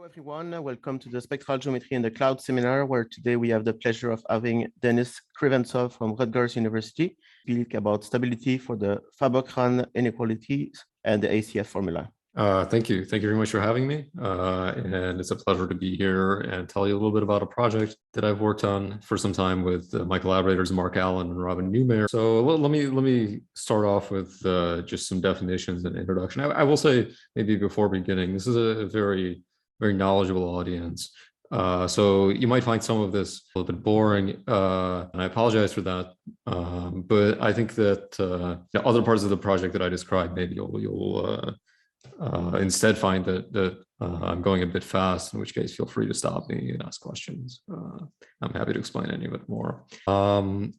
Hello, everyone. Welcome to the Spectral Geometry in the Cloud seminar, where today we have the pleasure of having Dennis Kriventsov from Rutgers University speak about stability for the Faber-Krahn inequalities and the ACF formula. Thank you. Thank you very much for having me. And it's a pleasure to be here and tell you a little bit about a project that I've worked on for some time with my collaborators, Mark Allen and Robin Neumayer. So let me start off with just some definitions and introduction. I will say, maybe before beginning, this is a very knowledgeable audience. So you might find some of this a little bit boring, and I apologize for that. But I think that other parts of the project that I described, maybe you'll instead find that I'm going a bit fast, in which case feel free to stop me and ask questions. I'm happy to explain any of it more.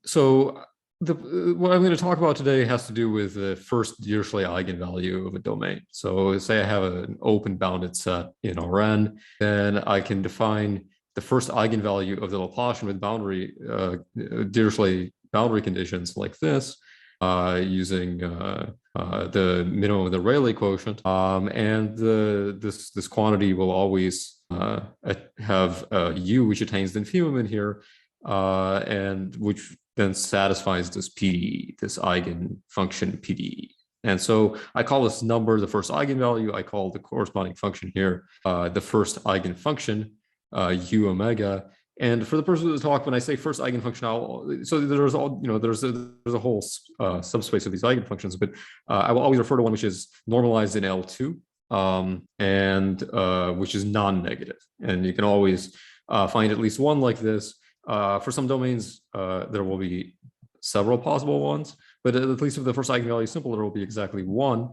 So what I'm going to talk about today has to do with the first Dirichlet eigenvalue of a domain. So say I have an open bounded set in Rn, then I can define the first eigenvalue of the Laplacian with boundary Dirichlet boundary conditions like this, using the minimum of the Rayleigh quotient, and this quantity will always have u which attains the infimum in here, and which then satisfies this PDE, this eigenfunction PDE. And so I call this number the first eigenvalue. I call the corresponding function here the first eigenfunction, u omega. And for the purpose of the talk, when I say first eigenfunction, so there's a whole subspace of these eigenfunctions, but I will always refer to one which is normalized in L2, and which is non-negative. And you can always find at least one like this. For some domains, there will be several possible ones, but at least if the first eigenvalue is simple, there will be exactly one.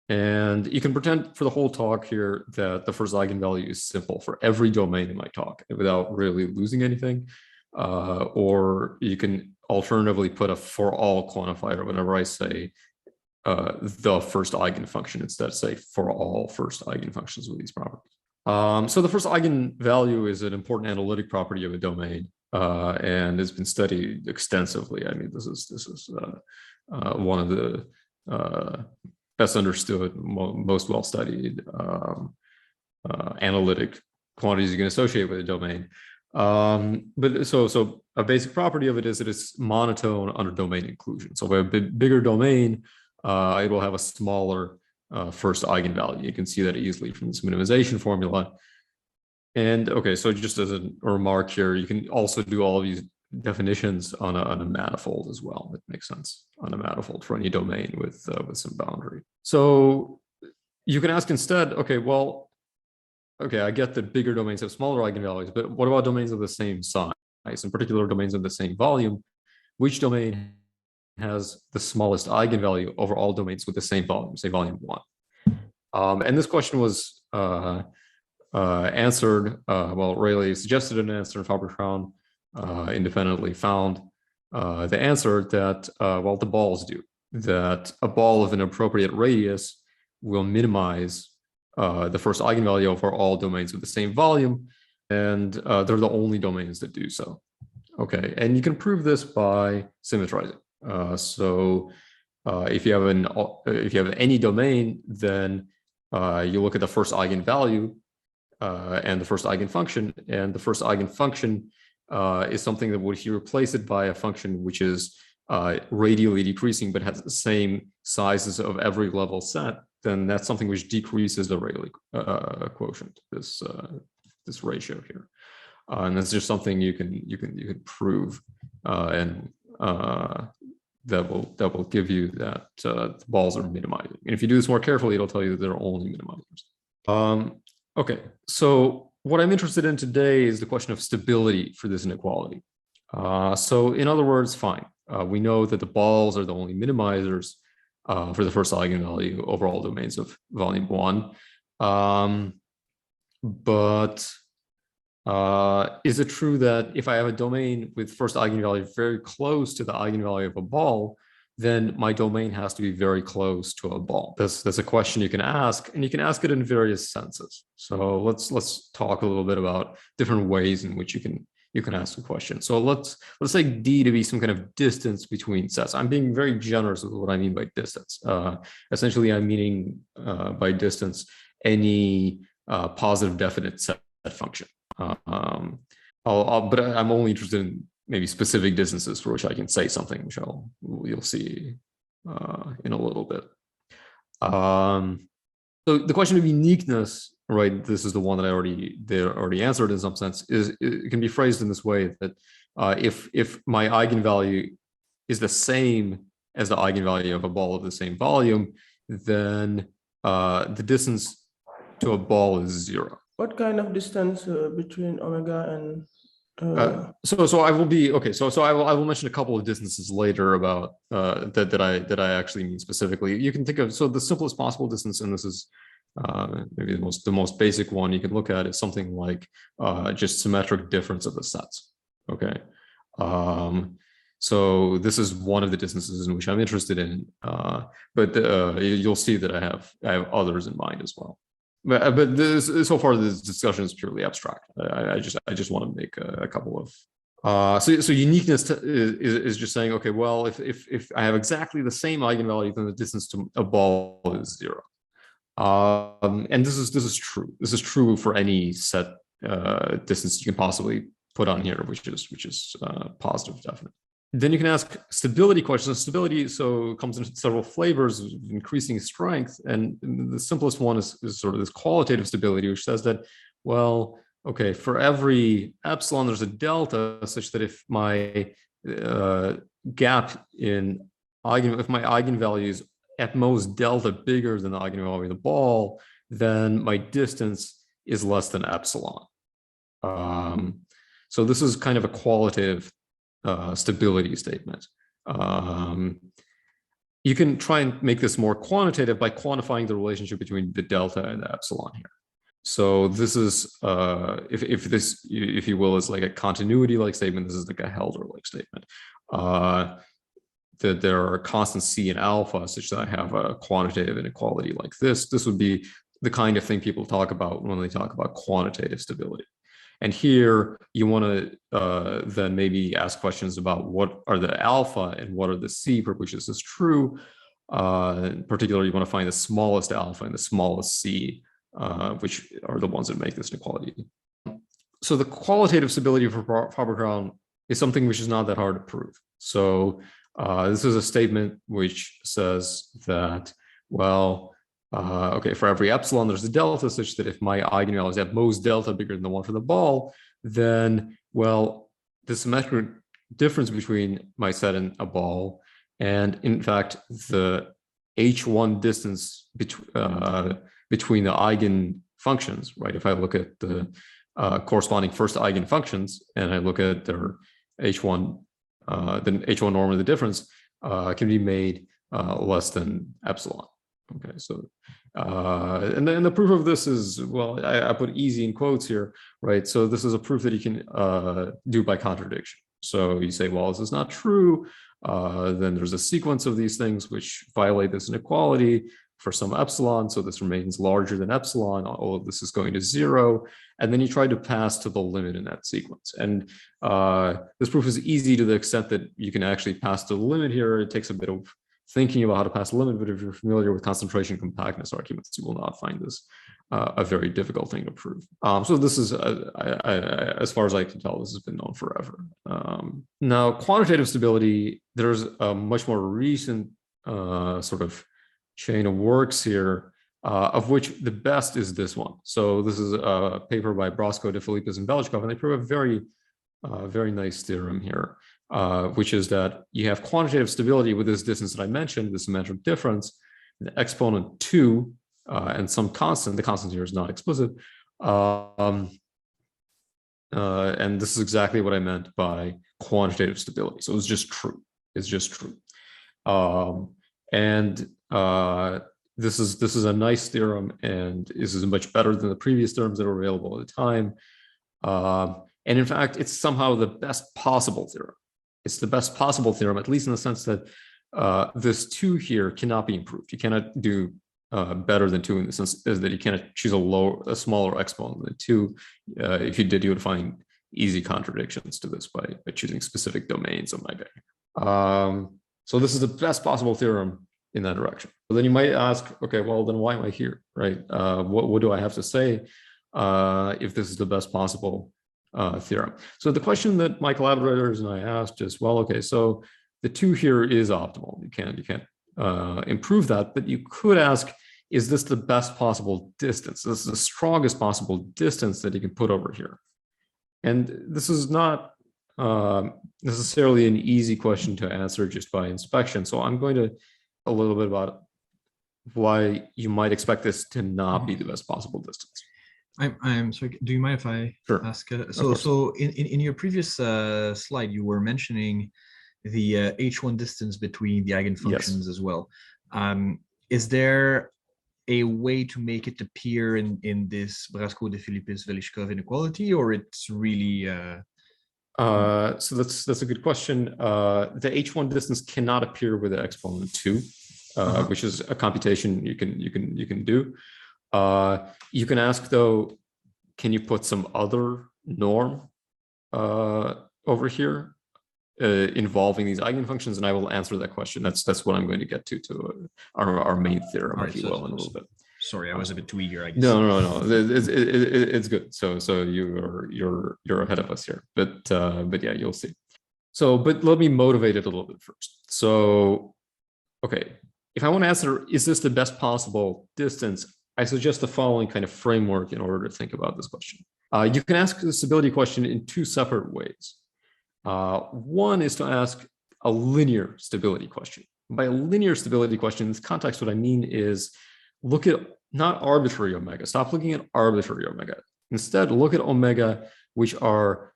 And you can pretend for the whole talk here that the first eigenvalue is simple for every domain in my talk without really losing anything. Or you can alternatively put a for all quantifier whenever I say the first eigenfunction, instead say for all first eigenfunctions with these properties. So the first eigenvalue is an important analytic property of a domain, and has been studied extensively. I mean, this is one of the best understood, most well-studied analytic quantities you can associate with a domain. But so a basic property of it is that it's monotone under domain inclusion. So if I have a bigger domain, it will have a smaller first eigenvalue. You can see that easily from this minimization formula. And okay, so just as a remark here, you can also do all of these definitions on a manifold as well. It makes sense on a manifold for any domain with some boundary. So you can ask instead, okay, well, okay, I get that bigger domains have smaller eigenvalues, but what about domains of the same size? In particular, domains of the same volume. Which domain has the smallest eigenvalue over all domains with the same volume, say volume 1? And this question was answered, well, Rayleigh suggested an answer, and Faber-Krahn independently found the answer that, well, the balls do, that a ball of an appropriate radius will minimize the first eigenvalue over all domains with the same volume, and they're the only domains that do so. Okay, and you can prove this by symmetrizing. So if you have any domain, then you look at the first eigenvalue and the first eigenfunction, and the first eigenfunction is something that if you replace it by a function which is radially decreasing but has the same sizes of every level set, then that's something which decreases the Rayleigh quotient, this ratio here, and that's just something you can prove, and that will give you that the balls are minimizing. And if you do this more carefully, it'll tell you that they're only minimizers. Okay, so what I'm interested in today is the question of stability for this inequality. So in other words, fine. We know that the balls are the only minimizers for the first eigenvalue over all domains of volume 1. But is it true that if I have a domain with first eigenvalue very close to the eigenvalue of a ball, then my domain has to be very close to a ball? That's a question you can ask, and you can ask it in various senses. So let's talk a little bit about different ways in which you can ask a question. So let's say D to be some kind of distance between sets. I'm being very generous with what I mean by distance. Essentially, I'm meaning by distance any positive definite set function. But I'm only interested in maybe specific distances for which I can say something, which you'll see in a little bit. So the question of uniqueness, right? This is the one that I already answered in some sense. It can be phrased in this way that if my eigenvalue is the same as the eigenvalue of a ball of the same volume, then the distance to a ball is 0. What kind of distance between omega and so I will be okay. So I will mention a couple of distances later about that I actually mean specifically. You can think of the simplest possible distance, and this is maybe the most basic one you can look at is something like just symmetric difference of the sets. Okay, so this is one of the distances in which I'm interested in, but you'll see that I have others in mind as well. But so far this discussion is purely abstract. I just want to make a couple of so uniqueness is just saying, okay, well, if I have exactly the same eigenvalue, then the distance to a ball is 0. And this is true. This is true for any set distance you can possibly put on here, which is positive definite. Then you can ask stability questions. Stability comes in several flavors of increasing strength, and the simplest one is sort of this qualitative stability, which says that, well, okay, for every epsilon, there's a delta such that if my gap in if my eigenvalue is at most delta bigger than the eigenvalue of the ball, then my distance is less than epsilon. So this is kind of a qualitative stability statement. You can try and make this more quantitative by quantifying the relationship between the delta and the epsilon here. So this is, if this, if you will, is like a continuity-like statement, this is like a Helder-like statement. That there are constants C and alpha such that I have a quantitative inequality like this. This would be the kind of thing people talk about when they talk about quantitative stability. And here you want to then maybe ask questions about what are the alpha and what are the C for which this is true. Particularly, you want to find the smallest alpha and the smallest C, which are the ones that make this inequality. So the qualitative stability for Faber-Krahn is something which is not that hard to prove. So this is a statement which says that, well, okay, for every epsilon, there's a delta such that if my eigenvalue is at most delta bigger than the one for the ball, then, well, the symmetric difference between my set and a ball, and in fact, the H1 distance between the eigenfunctions, right? If I look at the corresponding first eigenfunctions and I look at their H1, then H1 norm of the difference can be made less than epsilon. Okay, so and then the proof of this is, well, I put easy in quotes here, right? So this is a proof that you can do by contradiction. So you say, well, this is not true. Then there's a sequence of these things which violate this inequality for some epsilon. So this remains larger than epsilon. All of this is going to 0. And then you try to pass to the limit in that sequence. And this proof is easy to the extent that you can actually pass to the limit here. It takes a bit of thinking about how to pass the limit, but if you're familiar with concentration compactness arguments, you will not find this a very difficult thing to prove. So this is, as far as I can tell, this has been known forever. Now, quantitative stability, there's a much more recent sort of chain of works here, of which the best is this one. So this is a paper by Brosco, De Philippis, and Belchkov, and they prove a very nice theorem here. Which is that you have quantitative stability with this distance that I mentioned, the symmetric difference, the exponent 2, and some constant. The constant here is not explicit. And this is exactly what I meant by quantitative stability. So it's just true. It's just true. This is a nice theorem, and this is much better than the previous theorems that were available at the time. And in fact, it's somehow the best possible theorem. It's the best possible theorem, at least in the sense that this 2 here cannot be improved. You cannot do better than 2 in the sense that you cannot choose a smaller exponent than 2. If you did, you would find easy contradictions to this by choosing specific domains of my bag. So this is the best possible theorem in that direction. But then you might ask, okay, well, then why am I here, right? What do I have to say if this is the best possible theorem? So the question that my collaborators and I asked is, well, okay, so the 2 here is optimal. You can't improve that, but you could ask, is this the best possible distance? This is the strongest possible distance that you can put over here. And this is not necessarily an easy question to answer just by inspection. So I'm going to a little bit about why you might expect this to not be the best possible distance. I'm sorry. Do you mind if I ask? So in your previous slide, you were mentioning the H1 distance between the eigenfunctions as well. Is there a way to make it appear in this Brasco de Philippis-Velishkov inequality, or it's really? So that's a good question. The H1 distance cannot appear with the exponent 2, which is a computation you can do. You can ask though, can you put some other norm over here involving these eigenfunctions? And I will answer that question. That's what I'm going to get to our main theorem, if you will, in a little bit. Sorry, I was a bit too eager, I guess. No. It's good. So you're ahead of us here. But yeah, you'll see. So, but let me motivate it a little bit first. So, okay, if I want to answer, is this the best possible distance? I suggest the following kind of framework in order to think about this question. You can ask the stability question in 2 separate ways. One is to ask a linear stability question. By a linear stability question, in this context, what I mean is look at not arbitrary omega. Stop looking at arbitrary omega. Instead, look at omega, which are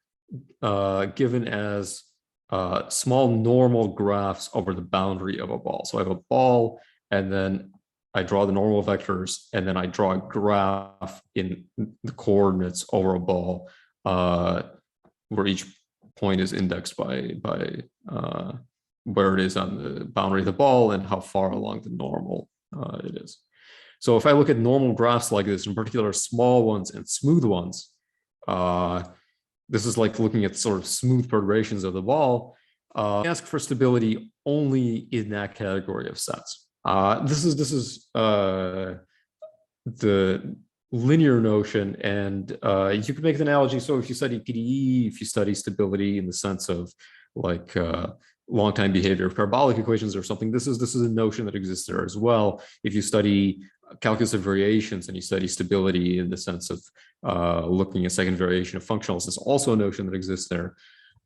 given as small normal graphs over the boundary of a ball. So I have a ball, and then I draw the normal vectors, and then I draw a graph in the coordinates over a ball where each point is indexed by where it is on the boundary of the ball and how far along the normal it is. So if I look at normal graphs like this, in particular small ones and smooth ones, this is like looking at sort of smooth perturbations of the ball. I ask for stability only in that category of sets. This is the linear notion, and you could make the analogy. So if you study PDE, if you study stability in the sense of like long-time behavior of parabolic equations or something, this is a notion that exists there as well. If you study calculus of variations and you study stability in the sense of looking at second variation of functionals, there's also a notion that exists there.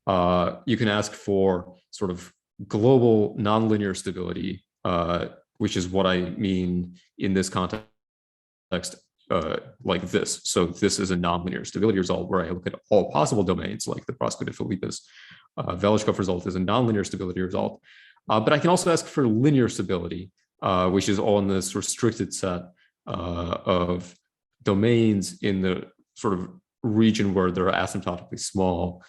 You can ask for sort of global nonlinear stability, which is what I mean in this context, like this. So this is a nonlinear stability result where I look at all possible domains, like the Brasco de Philippis-Velishkov result is a nonlinear stability result. But I can also ask for linear stability, which is on this restricted set of domains in the sort of region where there are asymptotically small,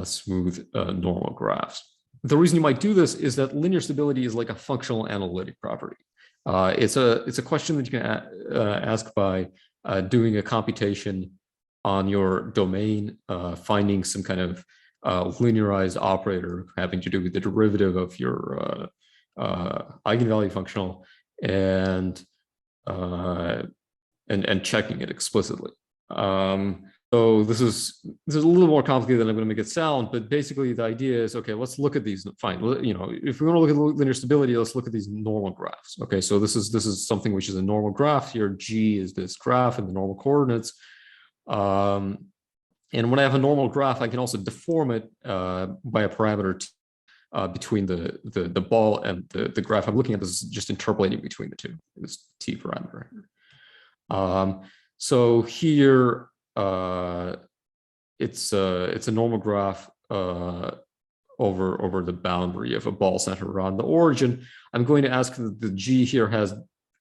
smooth normal graphs. The reason you might do this is that linear stability is like a functional analytic property. It's a question that you can ask by doing a computation on your domain, finding some kind of linearized operator having to do with the derivative of your eigenvalue functional and checking it explicitly. So this is a little more complicated than I'm going to make it sound, but basically the idea is, okay, let's look at these. Fine, you know, if we want to look at linear stability, let's look at these normal graphs. Okay, so this is something which is a normal graph. Here, G is this graph in the normal coordinates. And when I have a normal graph, I can also deform it by a parameter t between the ball and the graph I'm looking at. This is just interpolating between the two, this t parameter. So here, it's a normal graph over the boundary of a ball center around the origin. I'm going to ask that the G here has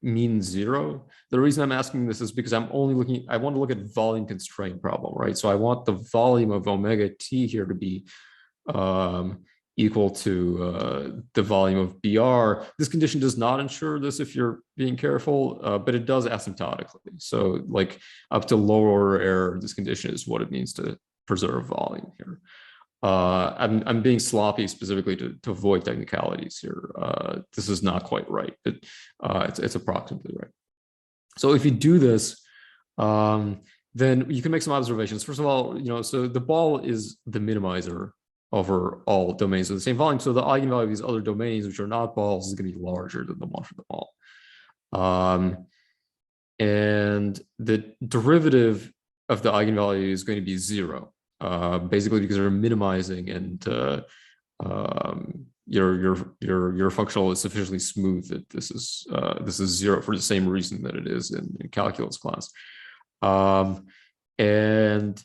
mean 0. The reason I'm asking this is because I'm only looking, I want to look at volume constraint problem, right? So I want the volume of omega t here to be equal to the volume of BR. This condition does not ensure this if you're being careful, but it does asymptotically. So like up to lower order error, this condition is what it means to preserve volume here. I'm being sloppy specifically to avoid technicalities here. This is not quite right, but it's approximately right. So if you do this, then you can make some observations. First of all, so the ball is the minimizer over all domains of the same volume. So the eigenvalue of these other domains, which are not balls, is going to be larger than the one for the ball. And the derivative of the eigenvalue is going to be 0, basically because they're minimizing, and your functional is sufficiently smooth that this is 0 for the same reason that it is in calculus class. And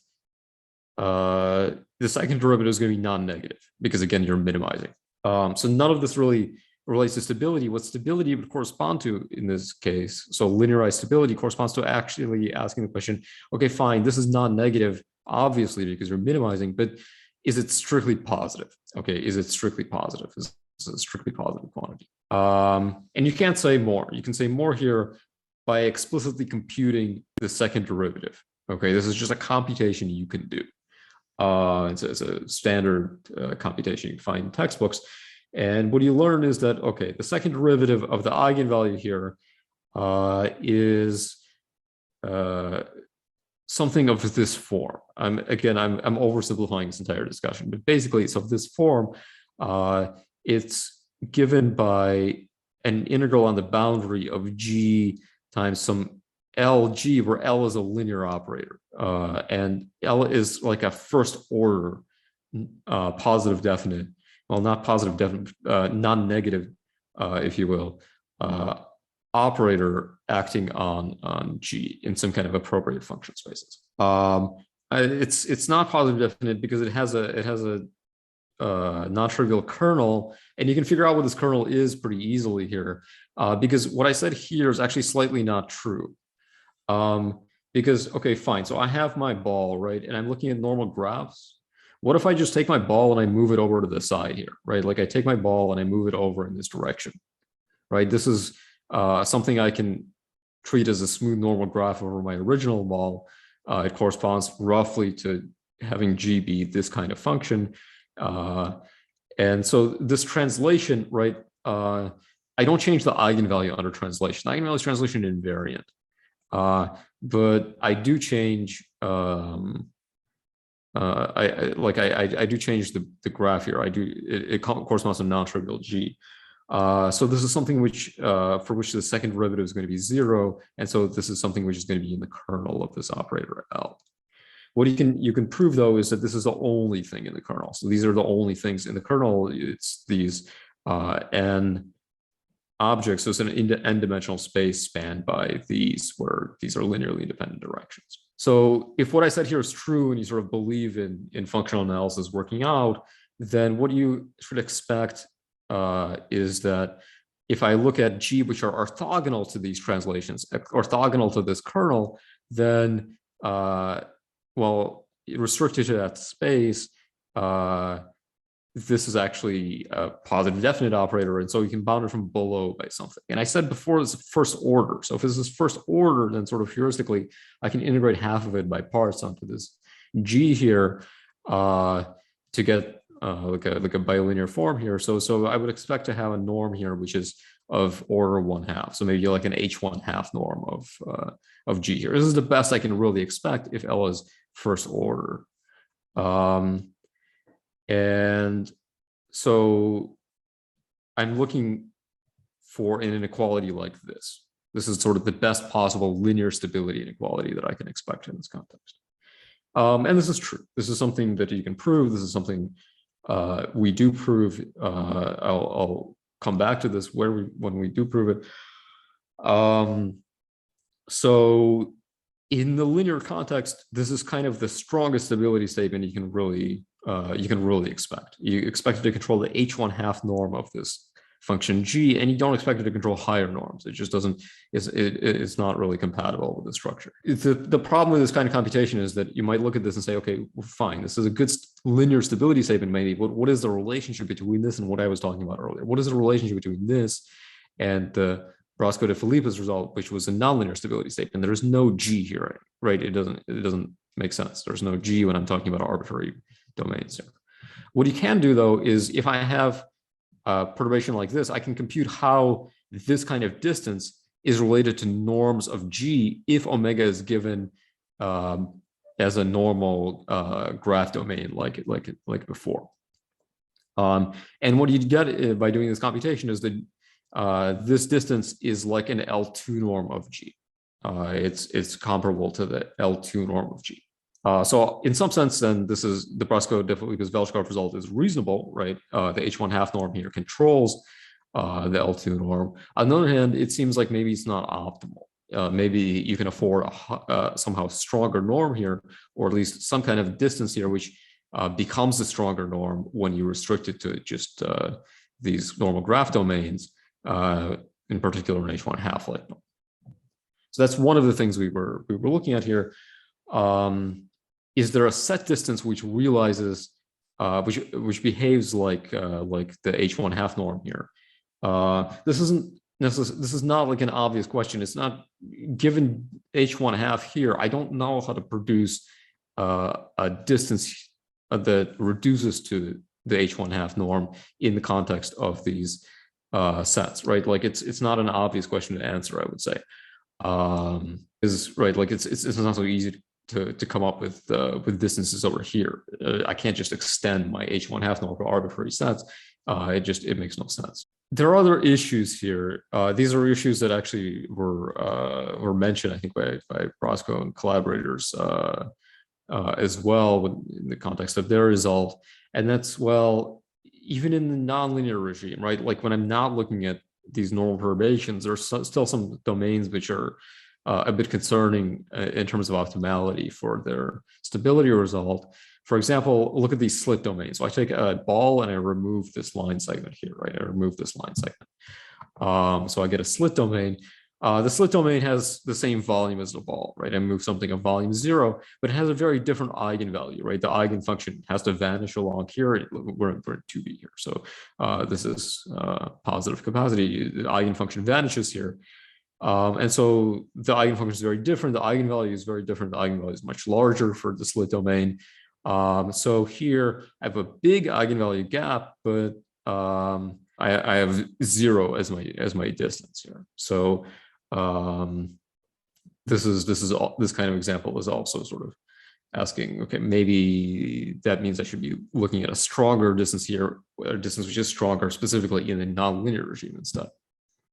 the second derivative is going to be non-negative because, again, you're minimizing. So none of this really relates to stability. What stability would correspond to in this case, so linearized stability, corresponds to actually asking the question, okay, fine, this is non-negative, obviously, because you're minimizing, but is it strictly positive? Okay, is it strictly positive? Is it a strictly positive quantity? And you can't say more. You can say more here by explicitly computing the second derivative. Okay, this is just a computation you can do. It's a standard computation you can find in textbooks. And what you learn is that, okay, the second derivative of the eigenvalue here is something of this form. I'm oversimplifying this entire discussion, but basically it's of this form. It's given by an integral on the boundary of G times some LG, where L is a linear operator, and L is like a first order positive definite, well, not positive definite, non-negative, if you will, operator acting on G in some kind of appropriate function spaces. It's not positive definite because it has a non-trivial kernel, and you can figure out what this kernel is pretty easily here, because what I said here is actually slightly not true. Because, okay, fine, so I have my ball, right, and I'm looking at normal graphs. What if I just take my ball and I move it over to the side here, right? Like I take my ball and I move it over in this direction, right? This is something I can treat as a smooth normal graph over my original ball. It corresponds roughly to having G be this kind of function. And so this translation, right, I don't change the eigenvalue under translation. The eigenvalue is translation invariant. But I do change I do change the graph here. It corresponds to non-trivial G. So this is something which for which the second derivative is going to be 0, and so this is something which is going to be in the kernel of this operator L. What you can prove though is that this is the only thing in the kernel. So these are the only things in the kernel. It's these n objects. So it's an n-dimensional space spanned by these, where these are linearly independent directions. So if what I said here is true and you sort of believe in functional analysis working out, then what you should expect is that if I look at G, which are orthogonal to these translations, orthogonal to this kernel, then, well, restricted to that space, this is actually a positive definite operator, and so you can bound it from below by something. And I said before, it's first order. So if this is first order, then sort of heuristically, I can integrate half of it by parts onto this G here to get like a bilinear form here. So I would expect to have a norm here which is of order 1/2. So maybe like an H1/2 norm of G here. This is the best I can really expect if L is first order. And so I'm looking for an inequality like this. This is sort of the best possible linear stability inequality that I can expect in this context. And this is true. This is something that you can prove. This is something we do prove. I'll come back to this when we do prove it. So in the linear context, this is kind of the strongest stability statement you can really expect. You expect it to control the H1/2 norm of this function G, and you don't expect it to control higher norms. It just doesn't. It's not really compatible with the structure. The problem with this kind of computation is that you might look at this and say, okay, well, fine, this is a good linear stability statement, maybe. But what is the relationship between this and what I was talking about earlier? What is the relationship between this and the Roscoe de Filippe's result, which was a nonlinear stability statement? There is no G here, right? It doesn't make sense. There's no G when I'm talking about arbitrary domains here. What you can do though is if I have a perturbation like this, I can compute how this kind of distance is related to norms of G if omega is given as a normal graph domain like before. And what you get by doing this computation is that this distance is like an L2 norm of G. It's comparable to the L2 norm of G. So in some sense, then this is the Brasco-Delfoucault result is reasonable, right? The H1 norm here controls the L2 norm. On the other hand, it seems like maybe it's not optimal. Maybe you can afford a somehow stronger norm here, or at least some kind of distance here, which becomes a stronger norm when you restrict it to just these normal graph domains, in particular an H1 like norm. So that's one of the things we were looking at here. Is there a set distance which realizes, which behaves like the H1 norm here? This is not like an obvious question. It's not given H1 here. I don't know how to produce a distance that reduces to the H1 norm in the context of these sets, right? Like it's not an obvious question to answer, I would say. Is right, like it's not so easy to come up with distances over here. I can't just extend my H1 norm for arbitrary sets. It makes no sense. There are other issues here. These are issues that actually were mentioned, I think, by Brasco and collaborators as well in the context of their result. And that's, well, even in the nonlinear regime, right? Like when I'm not looking at these normal perturbations, there's still some domains which are a bit concerning in terms of optimality for their stability result. For example, look at these slit domains. So I take a ball and I remove this line segment here, right? I remove this line segment. So I get a slit domain. The slit domain has the same volume as the ball, right? I move something of volume 0, but it has a very different eigenvalue, right? The eigenfunction has to vanish along here. We're in 2B here. So this is positive capacity. The eigenfunction vanishes here. And so the eigenfunction is very different. The eigenvalue is very different. The eigenvalue is much larger for the slit domain. So here I have a big eigenvalue gap, but I have 0 as my distance here. So this kind of example is also sort of asking, okay, maybe that means I should be looking at a stronger distance here, a distance which is stronger specifically in a nonlinear regime instead.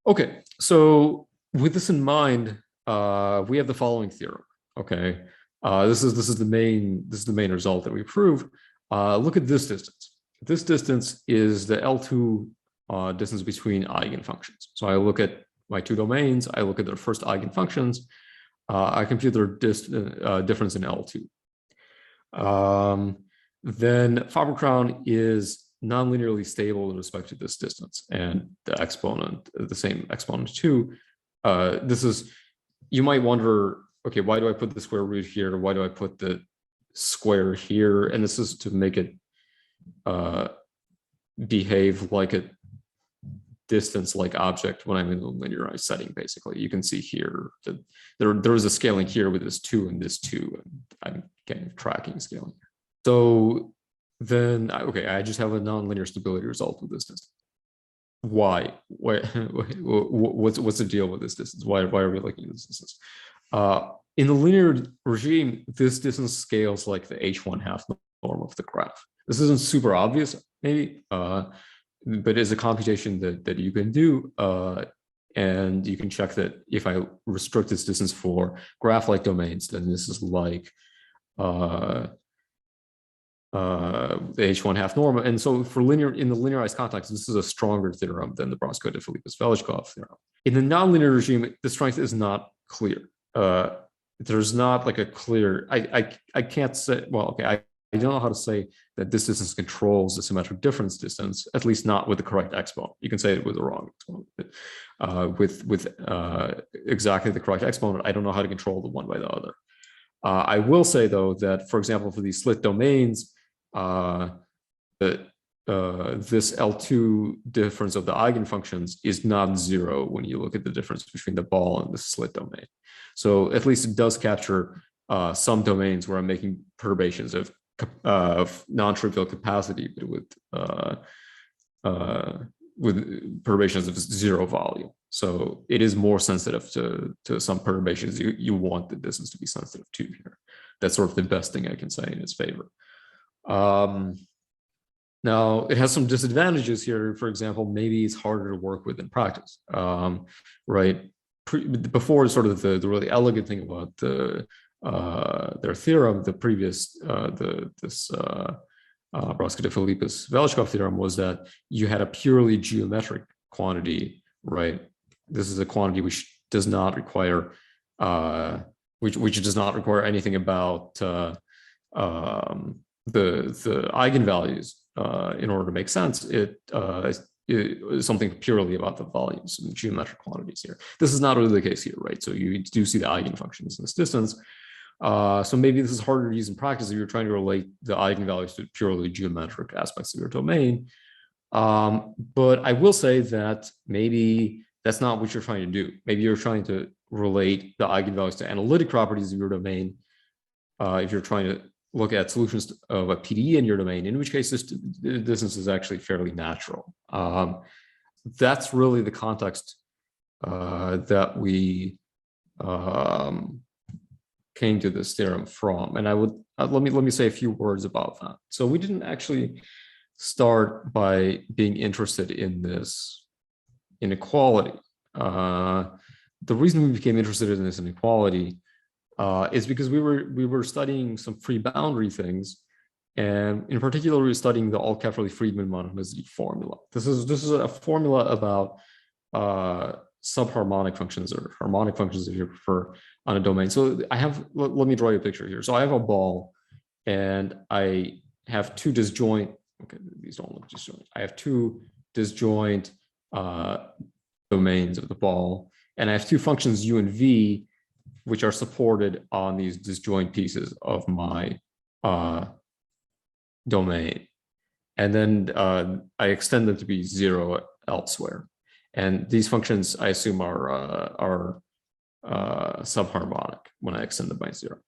Okay, so with this in mind, we have the following theorem. Okay, this is the main result that we prove. Look at this distance. This distance is the L2 distance between eigenfunctions. So I look at my two domains. I look at their first eigenfunctions. I compute their difference in L2. Then Faber-Krahn is non-linearly stable with respect to this distance, and the exponent, the same exponent 2. This is, you might wonder, okay, why do I put the square root here? Why do I put the square here? And this is to make it behave like a distance-like object when I'm in a linearized setting, basically. You can see here that there is a scaling here with this 2 and this 2, and I'm getting tracking scaling. So then, okay, I just have a nonlinear stability result with this distance. Why? What's the deal with this distance? Why are we looking at this distance? In the linear regime, this distance scales like the H1 norm of the graph. This isn't super obvious, maybe, but it's a computation that you can do, and you can check that if I restrict this distance for graph-like domains, then this is like the H1 norm. And so for in the linearized context, this is a stronger theorem than the Brasco-de-Philippus-Velikov theorem. In the nonlinear regime, the strength is not clear. There's not like a clear, I can't say, well, okay, I don't know how to say that this distance controls the symmetric difference distance, at least not with the correct exponent. You can say it with the wrong exponent. But, with exactly the correct exponent, I don't know how to control the one by the other. I will say, though, that, for example, for these slit domains, that this L2 difference of the eigenfunctions is not 0 when you look at the difference between the ball and the slit domain. So at least it does capture some domains where I'm making perturbations of non-trivial capacity, but with perturbations of zero volume. So it is more sensitive to some perturbations you want the distance to be sensitive to here. That's sort of the best thing I can say in its favor. Now, it has some disadvantages here. For example, maybe it's harder to work with in practice, right? Before, sort of the really elegant thing about their theorem, the previous, Brodsky-de-Philippus-Velishkov theorem was that you had a purely geometric quantity, right? This is a quantity which does not require, which does not require anything about the eigenvalues in order to make sense. It is something purely about the volumes and geometric quantities here. This is not really the case here, right? So you do see the eigenfunctions in this distance. So maybe this is harder to use in practice if you're trying to relate the eigenvalues to purely geometric aspects of your domain. But I will say that maybe that's not what you're trying to do. Maybe you're trying to relate the eigenvalues to analytic properties of your domain. If you're trying to look at solutions of a PDE in your domain, in which case this distance is actually fairly natural. That's really the context that we came to this theorem from. And I would let me say a few words about that. So we didn't actually start by being interested in this inequality. The reason we became interested in this inequality is because we were studying some free boundary things, and in particular, we were studying the Alt-Caffarelli-Friedman monotonicity formula. This is a formula about subharmonic functions, or harmonic functions if you prefer, on a domain. So I have, let me draw you a picture here. So I have a ball, and I have two disjoint. Okay, these don't look disjoint. I have two disjoint domains of the ball, and I have two functions u and v, which are supported on these disjoint pieces of my domain. And then I extend them to be zero elsewhere. And these functions, I assume, are subharmonic when I extend them by zero.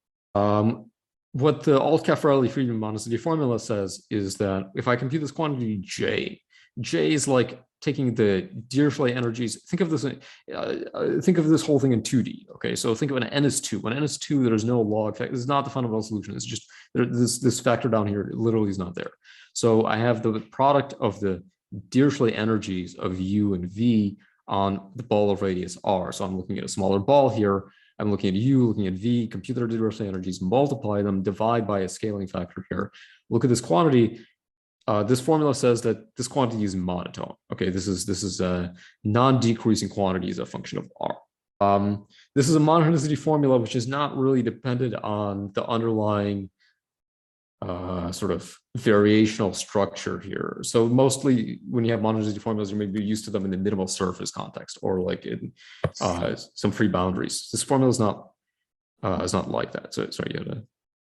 What the Alt-Caffarelli-Friedman monotonicity formula says is that if I compute this quantity J is like taking the Dirichlet energies. Think of this whole thing in 2D. Okay, so think of an n is 2. When n is 2, there's no log factor. This is not the fundamental solution. It's just this factor down here literally is not there. So I have the product of the Dirichlet energies of u and v on the ball of radius r. So I'm looking at a smaller ball here. I'm looking at u, looking at v, compute their Dirichlet energies, multiply them, divide by a scaling factor here. Look at this quantity. This formula says that this quantity is monotone. Okay, this is a non-decreasing quantity as a function of r. This is a monotonicity formula which is not really dependent on the underlying sort of variational structure here. So mostly when you have monotonicity formulas, you may be used to them in the minimal surface context or like in some free boundaries. This formula is not like that. So sorry, you had a...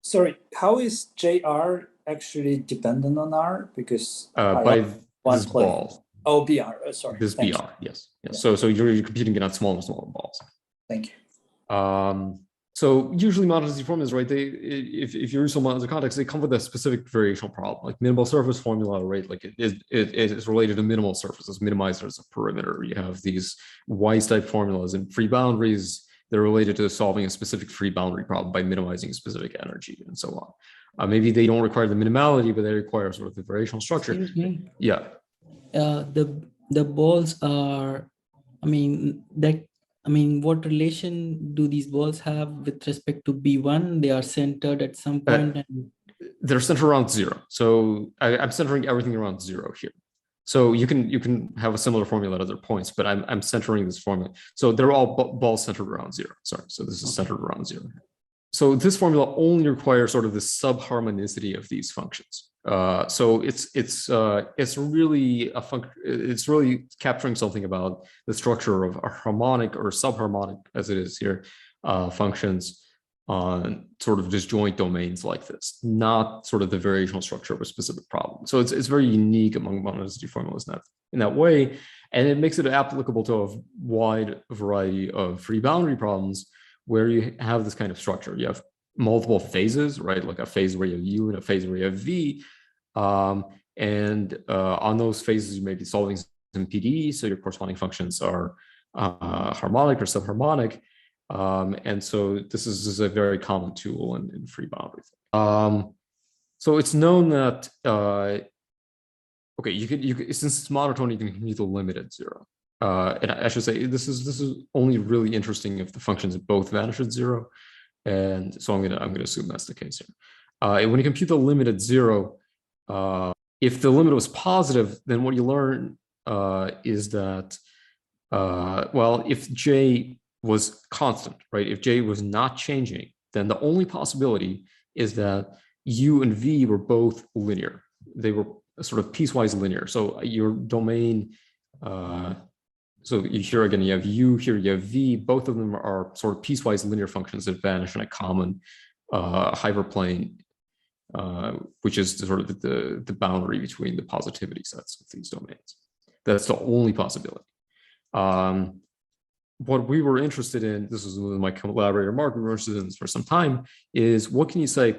Sorry, how is JR actually dependent on R? Because by this ball. Oh, BR. Sorry. This BR. Yes. Yeah. So you're computing it on smaller and smaller balls. Thank you. So usually monotonicity formulas, right? If you use some as a context, they come with a specific variational problem, like minimal surface formula, right? Like it is related to minimal surfaces, minimizers of perimeter. You have these Weiss type formulas and free boundaries. They're related to solving a specific free boundary problem by minimizing a specific energy and so on. Maybe they don't require the minimality, but they require sort of the variational structure. Excuse me. Yeah. The balls are, what relation do these balls have with respect to B1? They are centered at some point. And they're centered around zero. So I'm centering everything around zero here. So you can have a similar formula at other points, but I'm centering this formula. So they're all balls centered around zero. Sorry. So this is centered around zero. So this formula only requires sort of the subharmonicity of these functions. So it's really it's really capturing something about the structure of a harmonic or subharmonic, as it is here, functions on sort of disjoint domains like this, not sort of the variational structure of a specific problem. So it's very unique among monotonicity formulas in that way, and it makes it applicable to a wide variety of free boundary problems where you have this kind of structure. You have multiple phases, right? Like a phase where you have U and a phase where you have V. And on those phases, you may be solving some PDE, so your corresponding functions are harmonic or subharmonic. And so this is a very common tool in free boundary. So it's known that, okay, you could, since it's monotone, you can compute the limit at 0. And I should say, this is only really interesting if the functions both vanish at 0. And so I'm gonna assume that's the case here. And when you compute the limit at 0, if the limit was positive, then what you learn is that, well, if J was constant, right? If J was not changing, then the only possibility is that U and V were both linear. They were sort of piecewise linear. So your domain, so here again, you have U, here you have V. Both of them are sort of piecewise linear functions that vanish in a common hyperplane, which is sort of the boundary between the positivity sets of these domains. That's the only possibility. What we were interested in, this was with my collaborator Mark, we were interested in this for some time, is what can you say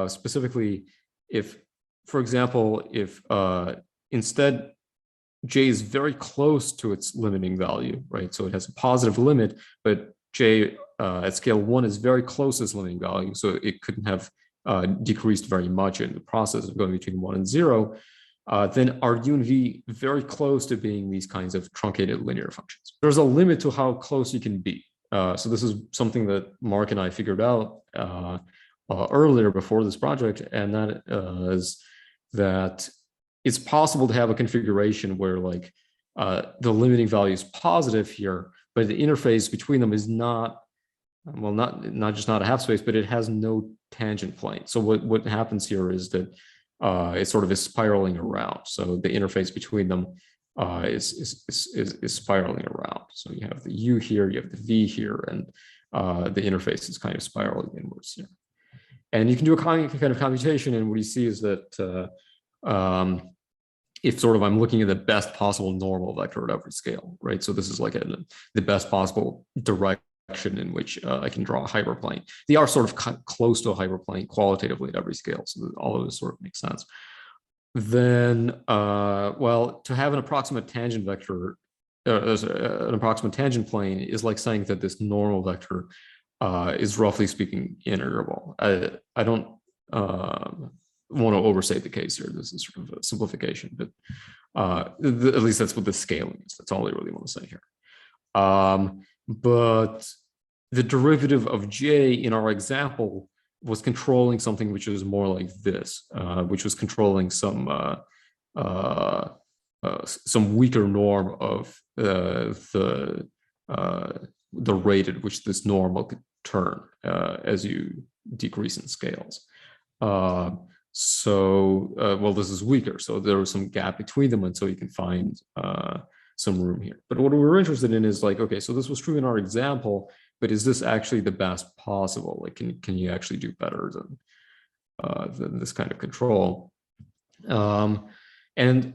specifically if, for example, if instead J is very close to its limiting value, right? So it has a positive limit, but J at scale 1 is very close to its limiting value, so it couldn't have decreased very much in the process of going between 1 and 0. Then are U and V very close to being these kinds of truncated linear functions? There's a limit to how close you can be. So this is something that Mark and I figured out earlier before this project, and that is that it's possible to have a configuration where like the limiting value is positive here, but the interface between them is not, well, not just not a half space, but it has no tangent plane. So what happens here is that it sort of is spiraling around. So the interface between them is spiraling around. So you have the U here, you have the V here, and the interface is kind of spiraling inwards here. And you can do a kind of computation, and what you see is that if sort of I'm looking at the best possible normal vector at every scale, right? So this is like the best possible direction in which I can draw a hyperplane. They are sort of close to a hyperplane qualitatively at every scale, so all of this sort of makes sense. Then, well, to have an approximate tangent vector, an approximate tangent plane is like saying that this normal vector is roughly speaking integrable. I don't want to overstate the case here. This is sort of a simplification, but at least that's what the scaling is. That's all I really want to say here. But the derivative of J in our example was controlling something which is more like this, which was controlling some weaker norm of the rate at which this norm will turn as you decrease in scales. Well, this is weaker, so there was some gap between them, and so you can find some room here. But what we were interested in is like, okay, so this was true in our example, but is this actually the best possible? Like, can you actually do better than this kind of control? And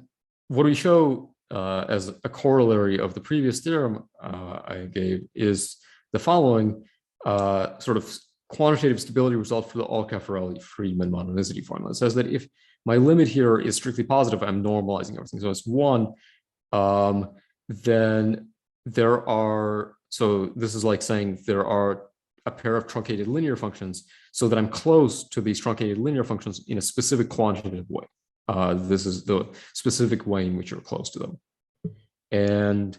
what we show as a corollary of the previous theorem I gave is the following sort of quantitative stability result for the Alt-Caffarelli-Friedman monotonicity formula. It says that if my limit here is strictly positive, I'm normalizing everything. So it's 1, then there are, so this is like saying there are a pair of truncated linear functions so that I'm close to these truncated linear functions in a specific quantitative way. This is the specific way in which you're close to them. And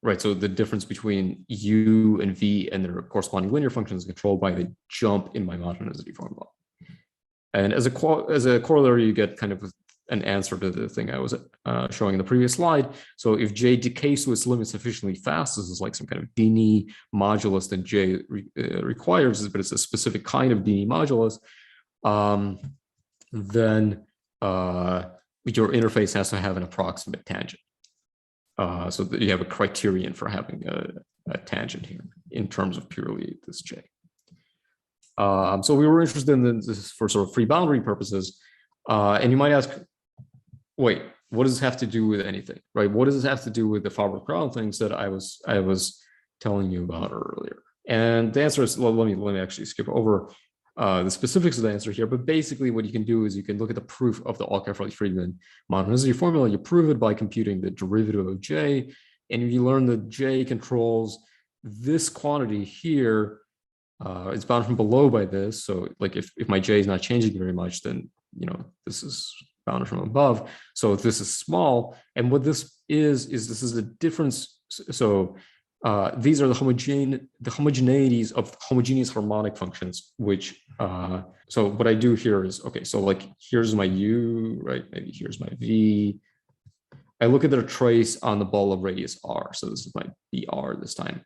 right, so the difference between U and V and their corresponding linear functions is controlled by the jump in my monotonicity formula. And as a corollary, you get kind of an answer to the thing I was showing in the previous slide. So if J decays to its limit sufficiently fast, this is like some kind of Dini modulus that J requires, but it's a specific kind of Dini modulus, then your interface has to have an approximate tangent. So that you have a criterion for having a tangent here in terms of purely this J. So we were interested in this for sort of free boundary purposes. And you might ask, wait, what does this have to do with anything, right? What does this have to do with the Faber-Krahn things that I was telling you about earlier? And the answer is, well, let me actually skip over the specifics of the answer here. But basically what you can do is you can look at the proof of the Alt-Caffarelli-Friedman monotonicity formula. You prove it by computing the derivative of J. And you learn that J controls this quantity here. It's bounded from below by this. So like if my J is not changing very much, then, you know, this is bounded from above. So if this is small, and what this is this is the difference. So these are the homogeneities of homogeneous harmonic functions, which, so what I do here is, okay, so like, here's my U, right? Maybe here's my V. I look at their trace on the ball of radius R. So this is my BR this time.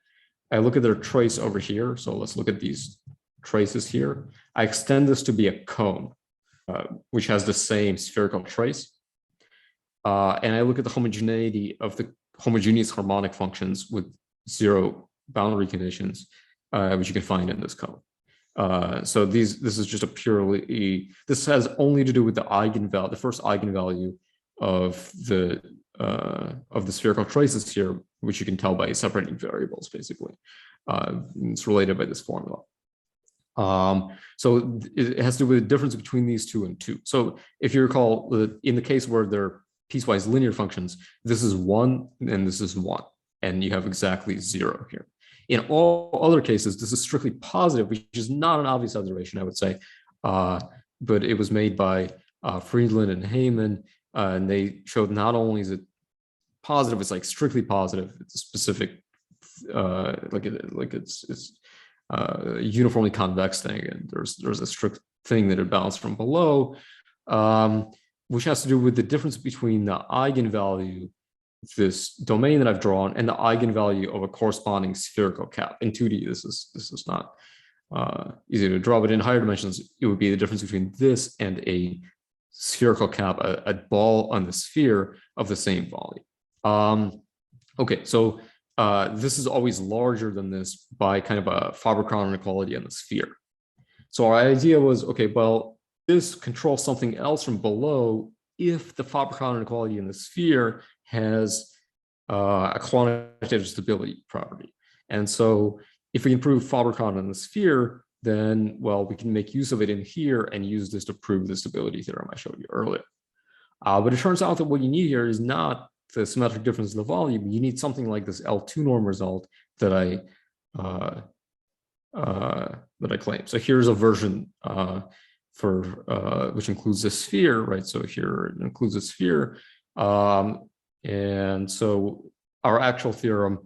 I look at their trace over here. So let's look at these traces here. I extend this to be a cone, which has the same spherical trace. And I look at the homogeneity of the homogeneous harmonic functions with 0 boundary conditions, which you can find in this cone. So this is just a purely, this has only to do with the eigenvalue, the first eigenvalue of the spherical traces here, which you can tell by separating variables, basically. It's related by this formula. So it has to do with the difference between these 2 and 2. So if you recall, in the case where they're piecewise linear functions, this is 1 and this is 1, and you have exactly 0 here. In all other cases, this is strictly positive, which is not an obvious observation, I would say, but it was made by Friedland and Heyman, and they showed not only is it positive, it's like strictly positive. It's a specific, it's uniformly convex thing, and there's a strict thing that it balanced from below, which has to do with the difference between the eigenvalue, this domain that I've drawn, and the eigenvalue of a corresponding spherical cap. In 2D, this is not easy to draw, but in higher dimensions, it would be the difference between this and a spherical cap, a ball on the sphere of the same volume. Okay, so this is always larger than this by kind of a Faber-Krahn inequality on the sphere. So our idea was, okay, well, this controls something else from below if the Faber-Krahn inequality in the sphere has a quantitative stability property. And so if we can prove Faber-Krahn in the sphere, then, well, we can make use of it in here and use this to prove the stability theorem I showed you earlier. But it turns out that what you need here is not the symmetric difference in the volume. You need something like this L2 norm result that I claim. So here's a version which includes the sphere, right? So here it includes a sphere. And so our actual theorem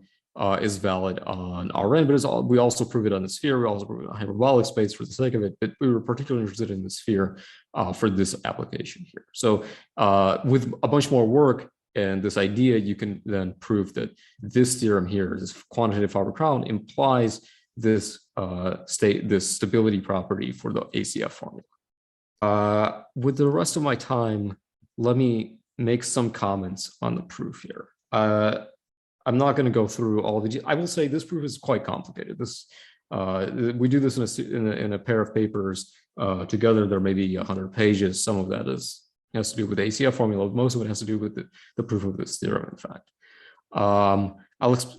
is valid on Rn, but we also prove it on the sphere. We also prove it on hyperbolic space for the sake of it, but we were particularly interested in the sphere for this application here. So with a bunch more work and this idea, you can then prove that this theorem here, this quantitative Faber-Krahn, implies this stability property for the ACF formula. With the rest of my time, let me make some comments on the proof here. I'm not going to go through all the. I will say this proof is quite complicated. We do this in a pair of papers together. There may be 100 pages. Some of that has to do with the ACF formula. Most of it has to do with the proof of this theorem. In fact,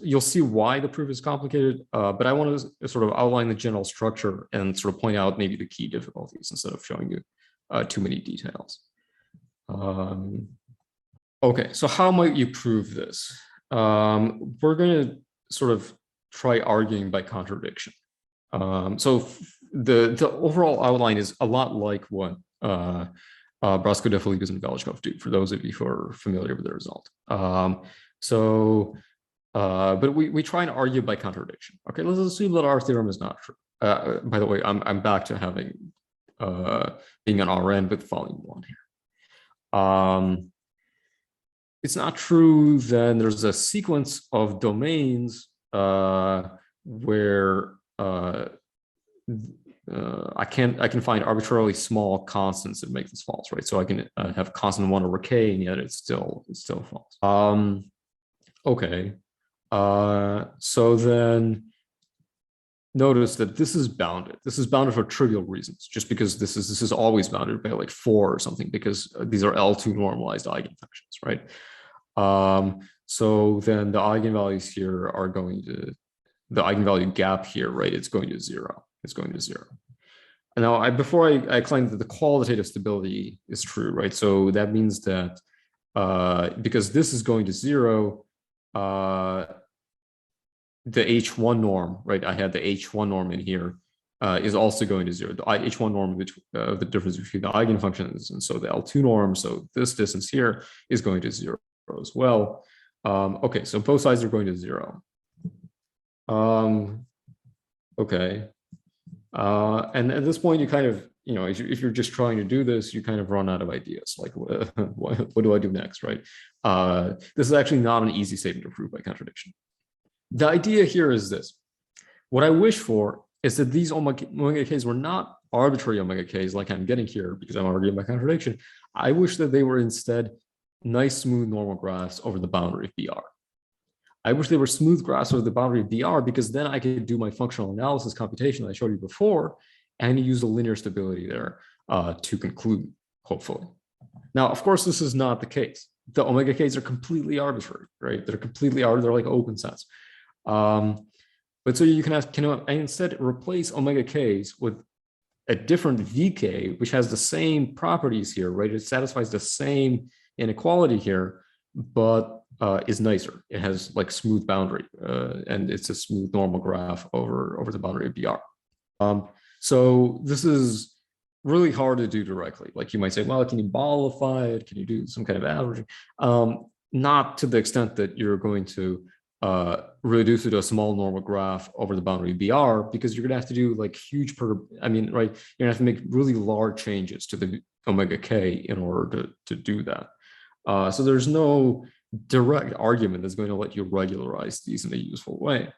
you'll see why the proof is complicated. But I want to sort of outline the general structure and sort of point out maybe the key difficulties instead of showing you too many details. Okay, so how might you prove this? We're going to sort of try arguing by contradiction. So the overall outline is a lot like what Brasco, De Filippis, and Velikov do, for those of you who are familiar with the result. But we try and argue by contradiction. Okay, let's assume that our theorem is not true. By the way, I'm back to having being an Rn with volume 1 here. It's not true, then there's a sequence of domains where I can find arbitrarily small constants that make this false, right? So I can have constant 1 over k, and yet it's still false. Okay, so then notice that this is bounded. This is bounded for trivial reasons, just because this is always bounded by like 4 or something, because these are L2 normalized eigenfunctions, right? So then the eigenvalues here are going to the eigenvalue gap here, right, it's going to zero. It's going to zero. Now, before I claim that the qualitative stability is true, right? So that means that because this is going to zero, the H1 norm, right? I had the H1 norm in here, is also going to zero. The H1 norm of the difference between the eigenfunctions, and so the L2 norm, so this distance here is going to zero as well. Okay, so both sides are going to zero. Okay. And at this point, you kind of, if you're just trying to do this, you kind of run out of ideas. Like, what do I do next, right? This is actually not an easy statement to prove by contradiction. The idea here is this. What I wish for is that these omega k's were not arbitrary omega k's like I'm getting here because I'm arguing by contradiction. I wish that they were instead nice, smooth, normal graphs over the boundary of BR. I wish they were smooth graphs over the boundary of BR because then I could do my functional analysis computation that I showed you before and use the linear stability there to conclude, hopefully. Now, of course, this is not the case. The omega k's are completely arbitrary, right? They're completely arbitrary, they're like open sets. But so you can ask, can I instead replace omega k's with a different VK, which has the same properties here, right? It satisfies the same inequality here, but is nicer. It has like smooth boundary, and it's a smooth normal graph over the boundary of BR. So this is really hard to do directly. Like you might say, well, can you mollify it? Can you do some kind of averaging? Not to the extent that you're going to reduce it to a small normal graph over the boundary BR, because you're gonna have to do like huge right? You're gonna have to make really large changes to the omega k in order to do that. So there's no direct argument that's going to let you regularize these in a useful way.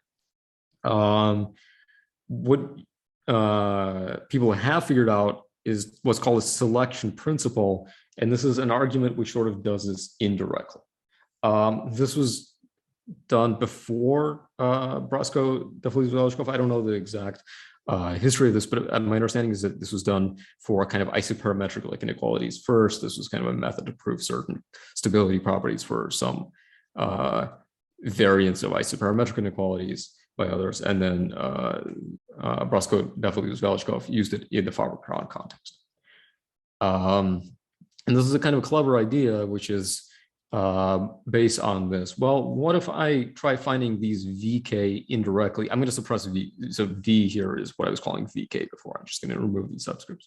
What people have figured out is what's called a selection principle, and this is an argument which sort of does this indirectly. This was done before Brasco, Devlin-Velishkov. I don't know the exact history of this, but my understanding is that this was done for kind of isoparametric like inequalities first. This was kind of a method to prove certain stability properties for some variants of isoparametric inequalities by others. And then Brasco, Devlin-Velishkov used it in the Faber-Krahn context. And this is a kind of clever idea, which is based on this. Well, what if I try finding these VK indirectly? I'm going to suppress V. So V here is what I was calling VK before. I'm just going to remove these subscripts.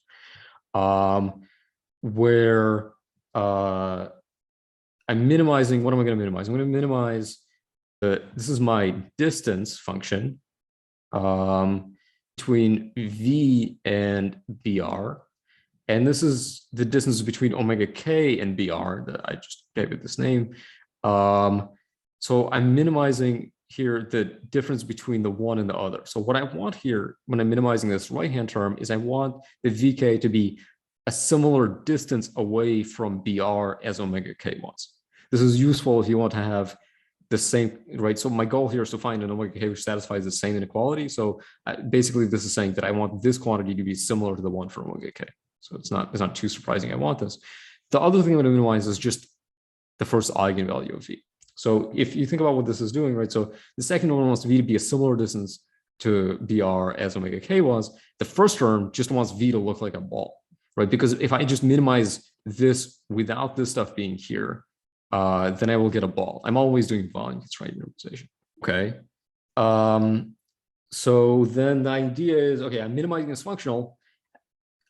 Where I'm minimizing, what am I going to minimize? I'm going to minimize this is my distance function between V and BR. And this is the distance between omega k and BR that I just gave it this name. So I'm minimizing here the difference between the one and the other. So what I want here when I'm minimizing this right-hand term is I want the VK to be a similar distance away from BR as omega k was. This is useful if you want to have the same, right? So my goal here is to find an omega k which satisfies the same inequality. So basically this is saying that I want this quantity to be similar to the one for omega k. So it's not too surprising I want this. The other thing I'm going to minimize is just the first eigenvalue of V. So if you think about what this is doing, right? So the second one wants V to be a similar distance to BR as omega k was. The first term just wants V to look like a ball, right? Because if I just minimize this without this stuff being here, then I will get a ball. I'm always doing volume constraint minimization. Okay. So then the idea is, okay, I'm minimizing this functional.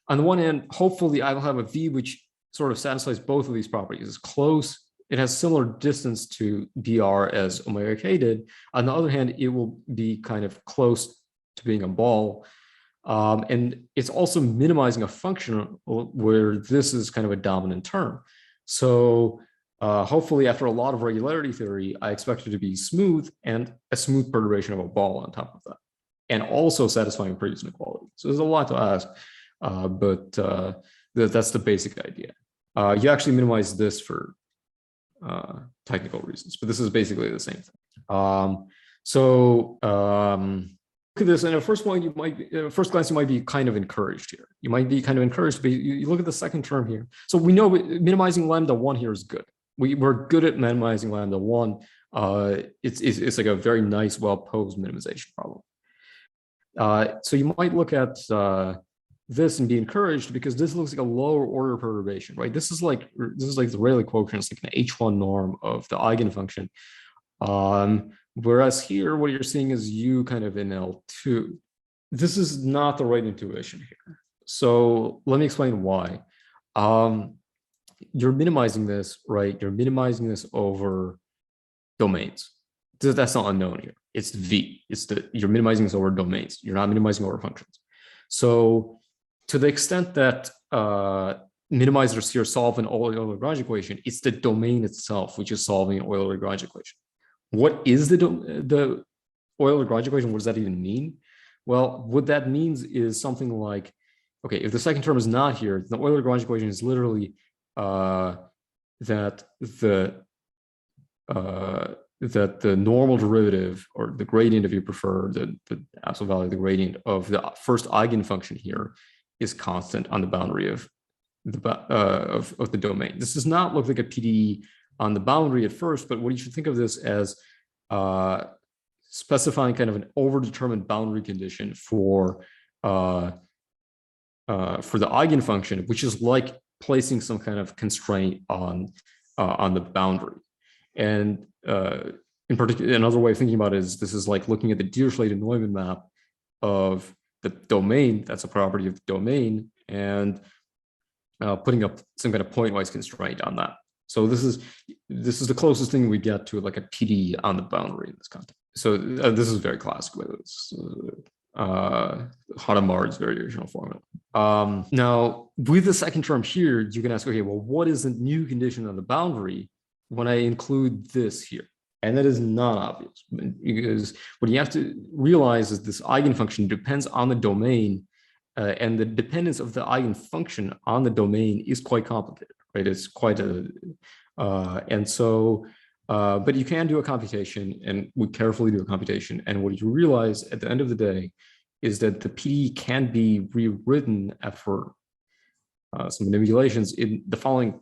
On the one hand, hopefully I will have a V which sort of satisfies both of these properties. It's close, it has similar distance to BR as omega k did. On the other hand, it will be kind of close to being a ball. And it's also minimizing a function where this is kind of a dominant term. So hopefully after a lot of regularity theory, I expect it to be smooth and a smooth perturbation of a ball on top of that. And also satisfying previous inequality. So there's a lot to ask. But that's the basic idea. You actually minimize this for technical reasons, but this is basically the same thing. Look at this, and at first point, first glance, you might be kind of encouraged here. You might be kind of encouraged, but you look at the second term here. So we know minimizing lambda 1 here is good. We're good at minimizing lambda 1 it's like a very nice, well-posed minimization problem. So you might look at this and be encouraged because this looks like a lower order perturbation, right? This is like the Rayleigh quotient. It's like an H1 norm of the eigenfunction. Whereas here, what you're seeing is U kind of in L2. This is not the right intuition here. So let me explain why. You're minimizing this, right? You're minimizing this over domains. That's not unknown here. It's V. You're minimizing this over domains. You're not minimizing over functions. So to the extent that minimizers here solve an Euler-Lagrange equation, it's the domain itself which is solving an Euler-Lagrange equation. What is the Euler-Lagrange equation? What does that even mean? Well, what that means is something like, okay, if the second term is not here, the Euler-Lagrange equation is literally that the normal derivative, or the gradient, if you prefer, the absolute value of the gradient of the first eigenfunction here is constant on the boundary of the domain. This does not look like a PDE on the boundary at first, but what you should think of this as specifying kind of an overdetermined boundary condition for the eigenfunction, which is like placing some kind of constraint on the boundary. And in particular, another way of thinking about it is this is like looking at the Dirichlet and Neumann map of the domain, that's a property of the domain, and putting up some kind of pointwise constraint on that. So this is the closest thing we get to like a PDE on the boundary in this context. So this is very classic with this. Hadamard's variational formula. Now, with the second term here, you can ask, okay, well, what is the new condition on the boundary when I include this here? And that is not obvious, because what you have to realize is this eigenfunction depends on the domain, and the dependence of the eigenfunction on the domain is quite complicated, right? It's quite a, and so, but you can do a computation, and we carefully do a computation. And what you realize at the end of the day is that the PDE can be rewritten after some manipulations in the following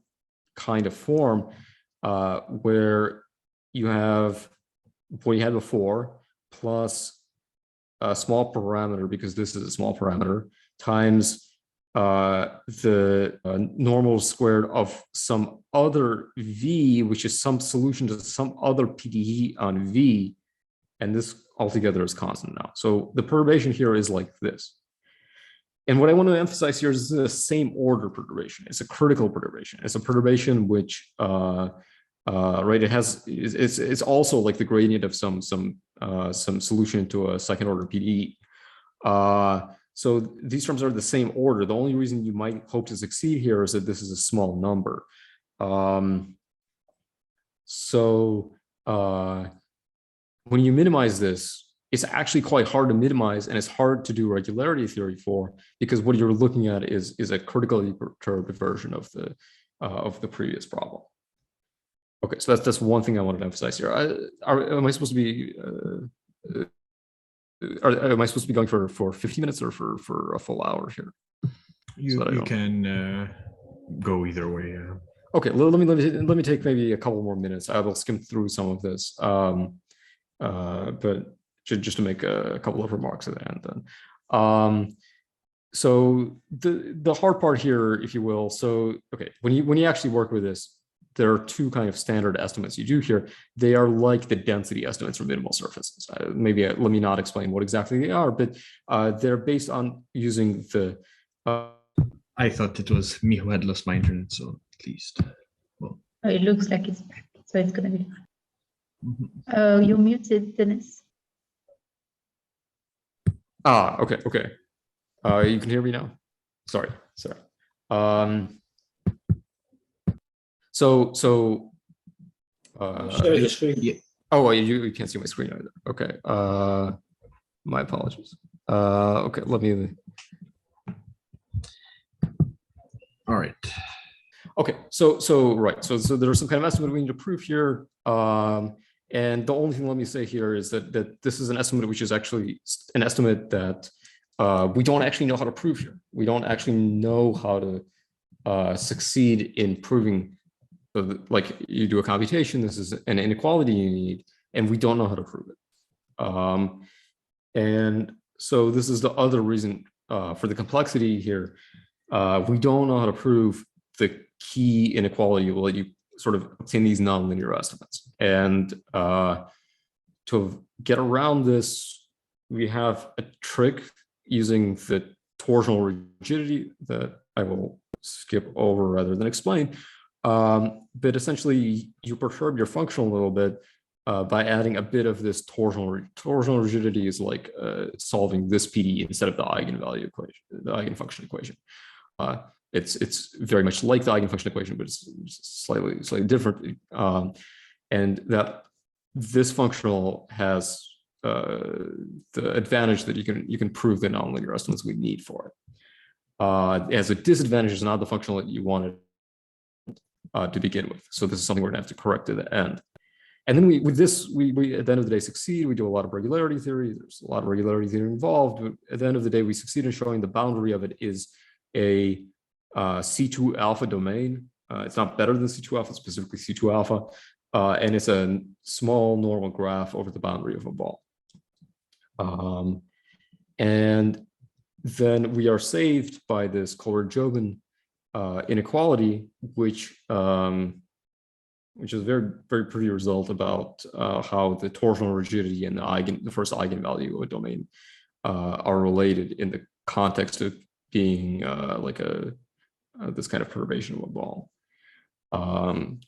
kind of form, where you have what you had before plus a small parameter, because this is a small parameter, times the normal squared of some other V, which is some solution to some other PDE on V, and this altogether is constant now. So the perturbation here is like this. And what I want to emphasize here is the same order perturbation. It's a critical perturbation. It's a perturbation which right, it's also like the gradient of some solution to a second order PDE. So these terms are the same order. The only reason you might hope to succeed here is that this is a small number. When you minimize this, it's actually quite hard to minimize, and it's hard to do regularity theory for, because what you're looking at is a critically perturbed version of the previous problem. Okay, so that's one thing I wanted to emphasize here. Am I supposed to be am I supposed to be going for 50 minutes or for a full hour here? You can go either way. Okay, let me take maybe a couple more minutes. I will skim through some of this, but just to make a couple of remarks at the end then. So the hard part here, if you will. So okay, when you actually work with this, there are two kind of standard estimates you do here. They are like the density estimates for minimal surfaces. Let me not explain what exactly they are, but they're based on using the. I thought it was me who had lost my internet, so at least. Well. Oh, it looks like it's back, so it's going to be fine. Mm-hmm. You muted, Dennis. Okay. You can hear me now? Sorry. So share your screen. Yeah. Oh, well, you can't see my screen either. Okay. My apologies. Okay, let me. All right. Okay, so right. So there's some kind of estimate we need to prove here. And the only thing let me say here is that this is an estimate which is actually an estimate that we don't actually know how to prove here. We don't actually know how to succeed in proving So like you do a computation, this is an inequality you need, and we don't know how to prove it. And so this is the other reason for the complexity here. We don't know how to prove the key inequality will let you sort of obtain these nonlinear estimates. And to get around this, we have a trick using the torsional rigidity that I will skip over rather than explain. But essentially, you perturb your function a little bit by adding a bit of this torsional rigidity is like solving this PD instead of the eigenvalue equation, the eigenfunction equation. It's very much like the eigenfunction equation, but it's slightly different. And that this functional has the advantage that you can prove the nonlinear estimates we need for it. As a disadvantage is not the functional that you wanted to begin with. So this is something we're gonna have to correct at the end. And then we at the end of the day succeed. We do a lot of regularity theory. There's a lot of regularity theory involved, but at the end of the day, we succeed in showing the boundary of it is a C2 alpha domain. It's not better than C2 alpha, specifically C2 alpha. And it's a small normal graph over the boundary of a ball. And then we are saved by this Kohler-Jobin inequality, which is a very, very pretty result about how the torsional rigidity and the first eigenvalue of a domain are related in the context of being like this kind of perturbation of a ball.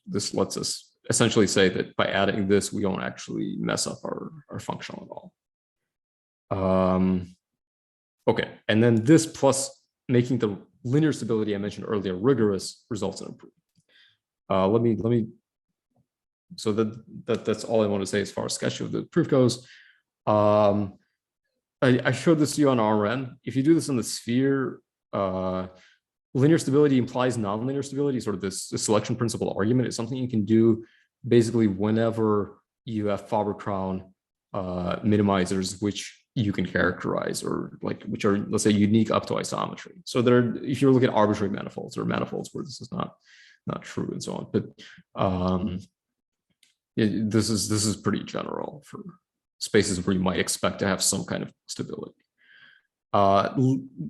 This lets us essentially say that by adding this, we don't actually mess up our function at all. Okay, and then this plus making the linear stability I mentioned earlier rigorous results in a proof. Let me. So that's all I want to say as far as sketch of the proof goes. I showed this to you on Rn. If you do this in the sphere, linear stability implies nonlinear stability. Sort of this selection principle argument is something you can do basically whenever you have Faber-Krahn minimizers, which you can characterize, or like which are, let's say, unique up to isometry. So if you're looking at arbitrary manifolds or manifolds where this is not true and so on, but this is pretty general for spaces where you might expect to have some kind of stability.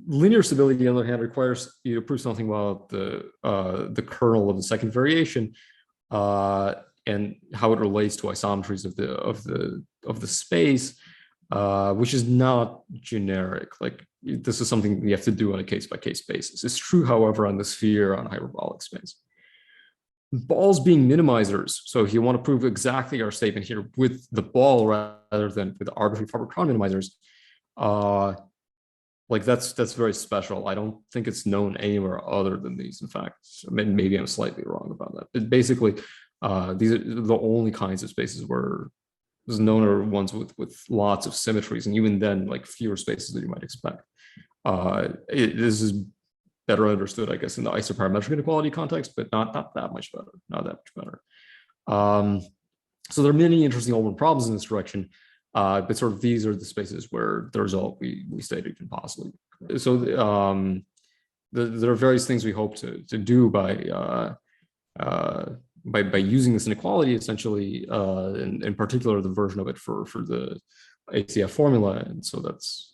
Linear stability, on the other hand, requires you to prove something about the kernel of the second variation and how it relates to isometries of the space, which is not generic. Like this is something you have to do on a case-by-case basis. It's true, however, on the sphere on hyperbolic space. Balls being minimizers. So if you want to prove exactly our statement here with the ball rather than with the arbitrary Faber-Krahn minimizers, like that's very special. I don't think it's known anywhere other than these. In fact, maybe I'm slightly wrong about that. But basically, these are the only kinds of spaces where there's known are ones with lots of symmetries, and even then, like fewer spaces that you might expect. This is better understood, I guess, in the isoparametric inequality context, but not that much better. Not that much better. So there are many interesting open problems in this direction. But sort of these are the spaces where the result we stated can possibly. So there are various things we hope to do by using this inequality, essentially, in particular the version of it for the ACF formula, and so that's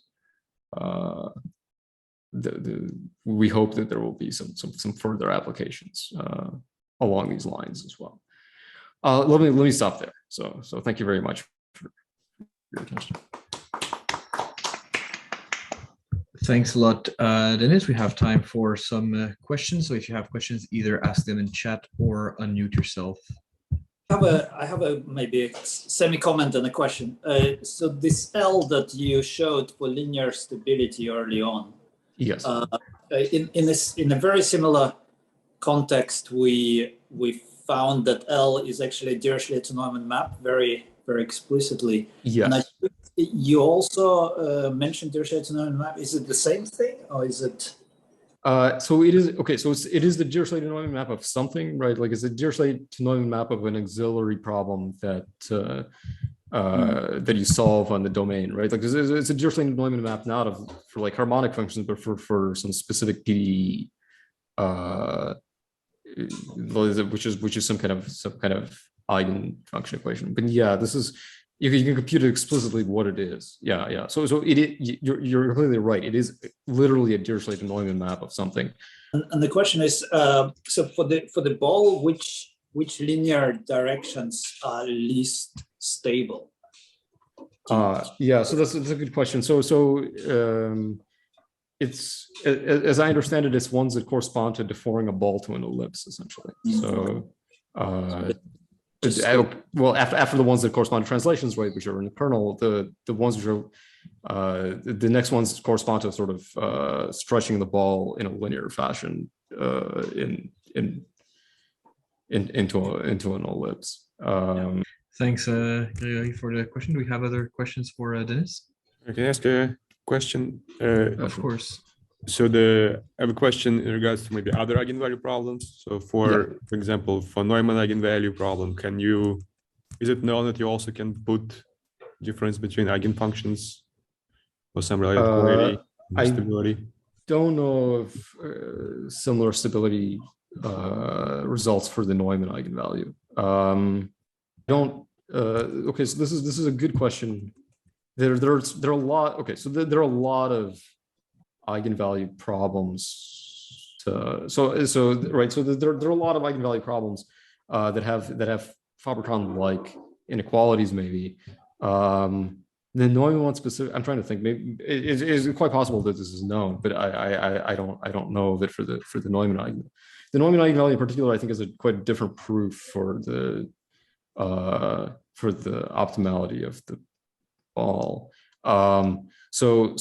we hope that there will be some further applications along these lines as well. Let me stop there. So thank you very much for your attention. Thanks a lot, Dennis. We have time for some questions. So if you have questions, either ask them in chat or unmute yourself. I have a maybe a semi-comment and a question. So this L that you showed for linear stability early on. Yes. In a very similar context, we found that L is actually a Dirichlet to Neumann map very explicitly. Yes. And I think you also mentioned Dirichlet to Neumann map. Is it the same thing, or is it? So it is okay. So it is the Dirichlet to Neumann map of something, right? Like it's a Dirichlet to Neumann map of an auxiliary problem that that you solve on the domain, right? Like it's a Dirichlet to Neumann map not for like harmonic functions, but for some specific PDE which is some kind of eigenfunction equation. But yeah, this is you can compute it explicitly what it is. Yeah. So you're completely right. It is literally a Dirichlet-Neumann map of something. And the question is, so for the ball, which linear directions are least stable? Yeah, so that's a good question. So it's, as I understand it, it's ones that correspond to deforming a ball to an ellipse, essentially. So well, after the ones that correspond to translations, right, which are in the kernel, the ones which are the next ones correspond to sort of stretching the ball in a linear fashion into an ellipse. Thanks, Gregory, for the question. Do we have other questions for Dennis? Can I ask a question? Of course. So I have a question in regards to maybe other eigenvalue problems. So for example, for Neumann eigenvalue problem, is it known that you also can put difference between eigenfunctions or some related quality and stability? I don't know if similar stability results for the Neumann eigenvalue. Okay, so this is a good question. There are a lot. Okay, so there are a lot of eigenvalue problems. There are a lot of eigenvalue problems that have Faber-Krahn like inequalities maybe. The Neumann one specific, I'm trying to think. Maybe it is quite possible that this is known, but I don't know of it for the Neumann eigenvalue. The Neumann eigenvalue in particular, I think, is quite a different proof for the optimality of the ball. So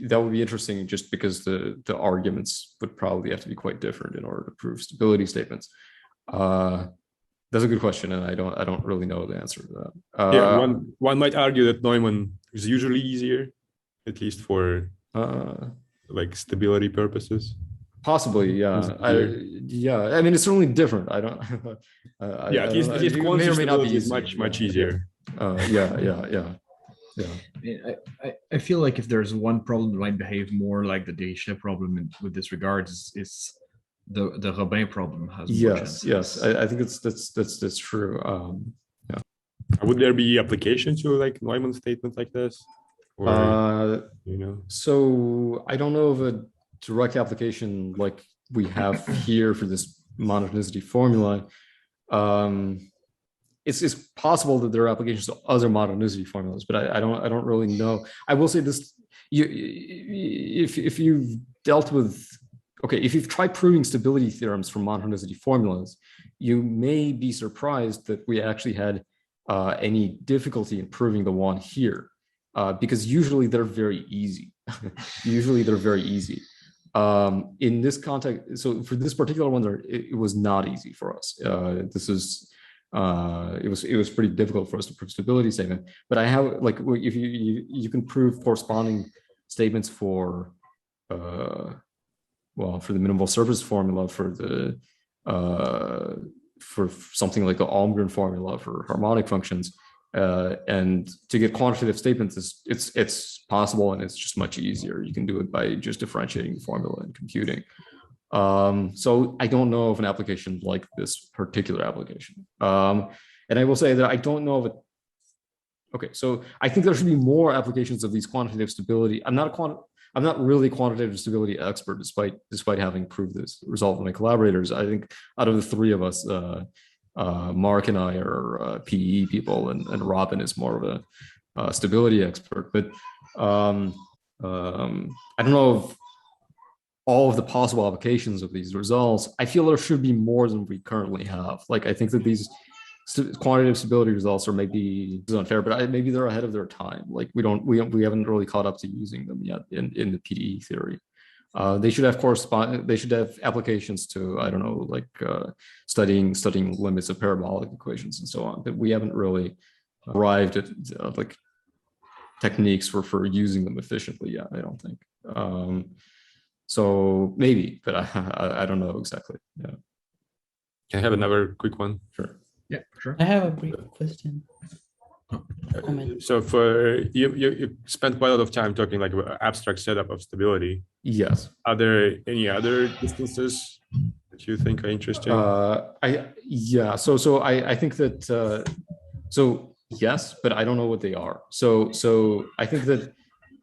that would be interesting, just because the arguments would probably have to be quite different in order to prove stability statements. That's a good question, and I don't really know the answer to that. One might argue that Neumann is usually easier, at least for like stability purposes. Possibly, yeah. I mean, it's certainly different. I don't. At least quantitative stability is much easier. I feel like if there's one problem that might behave more like the Dirichlet problem with this regard, it's the Robin problem has more chances. Yes. I think that's true. Would there be application to like Neumann statements like this? Or, So I don't know of a direct application like we have here for this monotonicity formula. It's possible that there are applications to other monotonicity formulas, but I don't really know. I will say this: if you've dealt with, if you've tried proving stability theorems from monotonicity formulas, you may be surprised that we actually had any difficulty in proving the one here, because usually they're very easy. In this context, so for this particular one, it was not easy for us. It was pretty difficult for us to prove stability statement. But I have, like, if you can prove corresponding statements for the minimal surface formula for something like the Almgren formula for harmonic functions, and to get quantitative statements, it's possible, and it's just much easier. You can do it by just differentiating the formula and computing. So I don't know of an application like this particular application. And I will say that I don't know of it. Okay, so I think there should be more applications of these quantitative stability. I'm not really a quantitative stability expert, despite having proved this result with my collaborators. I think out of the three of us, Mark and I are PE people, and Robin is more of a stability expert. But I don't know of all of the possible applications of these results. I feel there should be more than we currently have. Like, I think that these quantitative stability results are maybe unfair, but maybe they're ahead of their time. Like, we haven't really caught up to using them yet in the PDE theory. They should have applications to, I don't know, like studying limits of parabolic equations and so on. But we haven't really arrived at like techniques for using them efficiently yet, I don't think. So maybe, but I don't know exactly. Yeah. Can I have another quick one? Sure. Yeah, sure. I have a brief question. So for you spent quite a lot of time talking like about abstract setup of stability. Yes. Are there any other distances that you think are interesting? I think that yes, but I don't know what they are. So I think that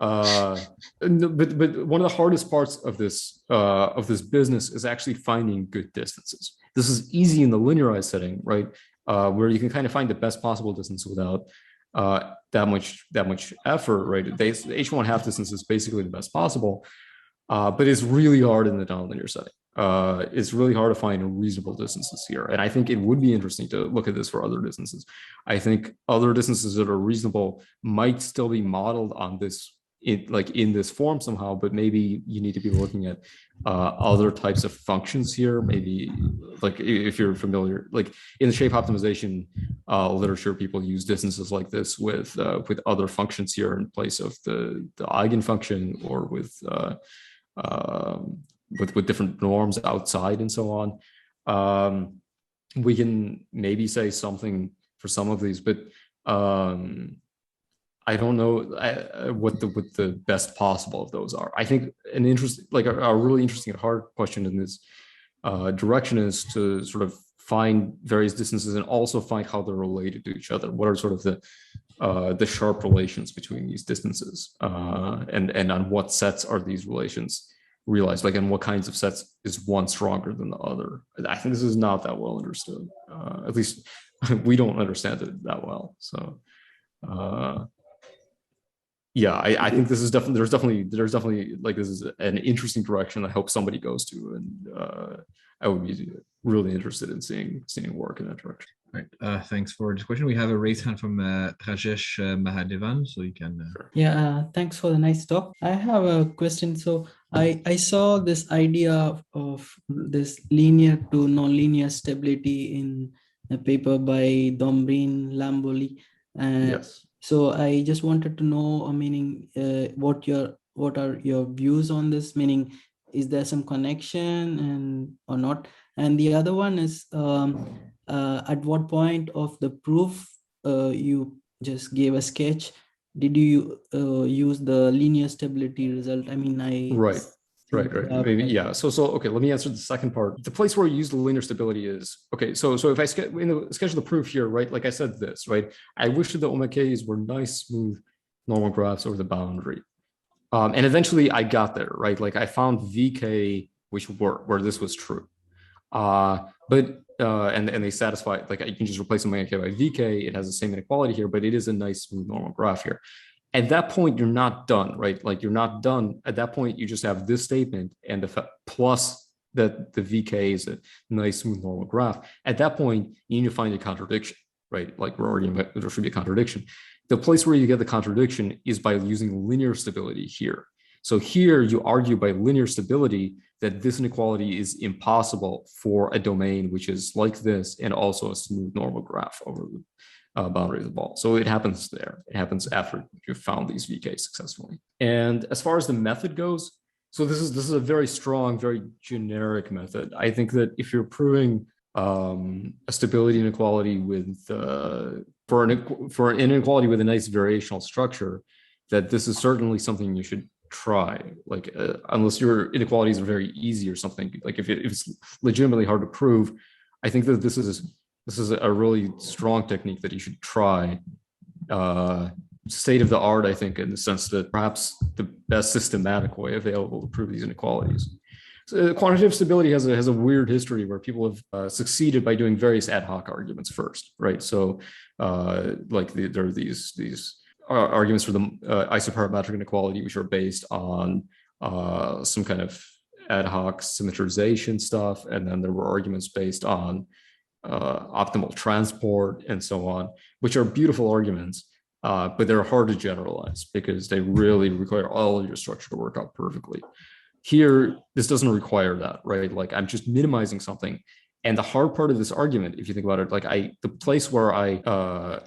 but one of the hardest parts of this business is actually finding good distances. This is easy in the linearized setting, right? Where you can kind of find the best possible distance without that much effort, right? The H1 half distance is basically the best possible, but it's really hard in the nonlinear setting. It's really hard to find reasonable distances here. And I think it would be interesting to look at this for other distances. I think other distances that are reasonable might still be modeled on this, in this form somehow, but maybe you need to be looking at other types of functions here. Maybe like if you're familiar, like in the shape optimization literature, people use distances like this with other functions here in place of the eigenfunction, or with different norms outside and so on. We can maybe say something for some of these, but I don't know what the best possible of those are. I think an interesting, like a really interesting and hard question in this direction is to sort of find various distances and also find how they're related to each other. What are sort of the sharp relations between these distances, and on what sets are these relations realized? Like, in what kinds of sets is one stronger than the other? I think this is not that well understood. At least we don't understand it that well. So. Yeah, I think this is definitely there's definitely like, this is an interesting direction I hope somebody goes to, and I would be really interested in seeing work in that direction. Right. Thanks for this question. We have a raised hand from Rajesh Mahadevan, so you can. Yeah, thanks for the nice talk. I have a question. So I saw this idea of this linear to nonlinear stability in a paper by Dombrin Lamboli. Yes. So I just wanted to know, meaning, what are your views on this? Meaning, is there some connection or not? And the other one is, at what point of the proof you just gave a sketch, did you use the linear stability result? I mean, Right. Maybe, yeah. So okay, let me answer the second part. The place where I use the linear stability is, okay, so if I in the sketch of the proof here, right, like I said this, right, I wish that the omega k's were nice, smooth, normal graphs over the boundary. And eventually I got there, right? Like I found VK which worked, where this was true. But they satisfy, like you can just replace omega k by VK. It has the same inequality here, but it is a nice, smooth, normal graph here. At that point, you're not done, right? Like you're not done. At that point, you just have this statement and the plus that the VK is a nice, smooth, normal graph. At that point, you need to find a contradiction, right? Like we're arguing about there should be a contradiction. The place where you get the contradiction is by using linear stability here. So here you argue by linear stability that this inequality is impossible for a domain which is like this and also a smooth normal graph over the boundary of the ball. So it happens there. It happens after you've found these VKs successfully. And as far as the method goes, so this is a very strong, very generic method. I think that if you're proving a stability inequality with for an inequality with a nice variational structure, that this is certainly something you should try. Like unless your inequalities are very easy or something. Like if it's legitimately hard to prove, I think that this is a really strong technique that you should try. State of the art, I think, in the sense that perhaps the best systematic way available to prove these inequalities. So quantitative stability has a weird history where people have succeeded by doing various ad hoc arguments first, right? So like there are these arguments for the isoparametric inequality, which are based on some kind of ad hoc symmetrization stuff, and then there were arguments based on optimal transport and so on, which are beautiful arguments, but they're hard to generalize because they really require all of your structure to work out perfectly. Here, this doesn't require that, right? Like I'm just minimizing something. And the hard part of this argument, if you think about it, like the place where I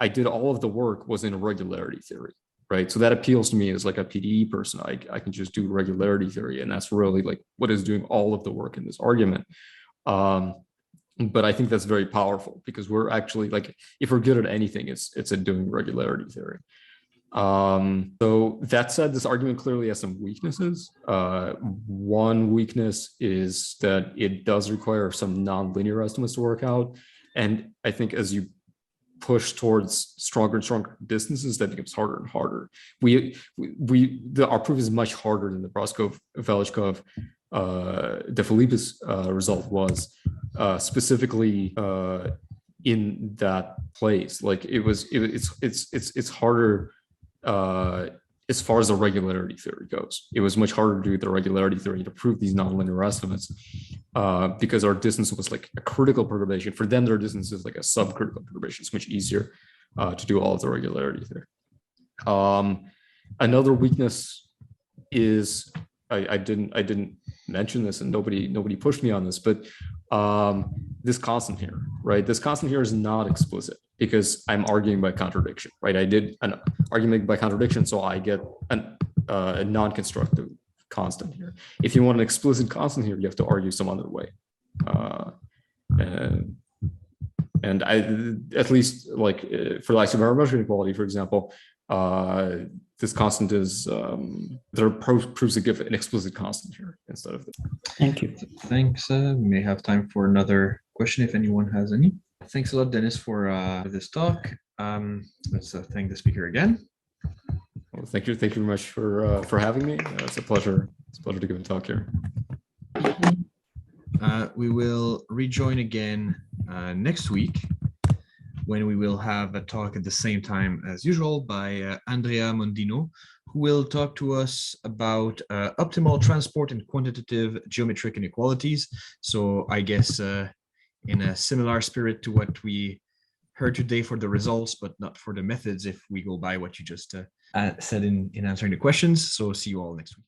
did all of the work was in regularity theory, right? So that appeals to me as like a PDE person. I can just do regularity theory, and that's really like what is doing all of the work in this argument. But I think that's very powerful because we're actually like, if we're good at anything, it's at doing regularity theory. So that said, this argument clearly has some weaknesses. One weakness is that it does require some nonlinear estimates to work out. And I think as you push towards stronger and stronger distances, that becomes harder and harder. Our proof is much harder than the Broskov, Velishkov, De Filippe's result was, specifically in that place. Like it's harder as far as the regularity theory goes. It was much harder to do the regularity theory to prove these nonlinear estimates because our distance was like a critical perturbation. For them, their distance is like a subcritical perturbation. It's much easier to do all of the regularity theory. Another weakness is I didn't mention this, and nobody pushed me on this, but this constant here, right? This constant here is not explicit because I'm arguing by contradiction, right? I did an argument by contradiction, so I get a non-constructive constant here. If you want an explicit constant here, you have to argue some other way. And I, at least like for the Laplacian inequality, for example, this constant is there proves to give an explicit constant here instead of this. Thank you. Thanks. We may have time for another question if anyone has any. Thanks a lot, Dennis, for this talk. Let's thank the speaker again. Well, thank you very much for having me. It's a pleasure. It's a pleasure to give a talk here. We will rejoin again next week, when we will have a talk at the same time as usual by Andrea Mondino, who will talk to us about optimal transport and quantitative geometric inequalities. So I guess in a similar spirit to what we heard today for the results, but not for the methods if we go by what you just said in answering the questions. So see you all next week.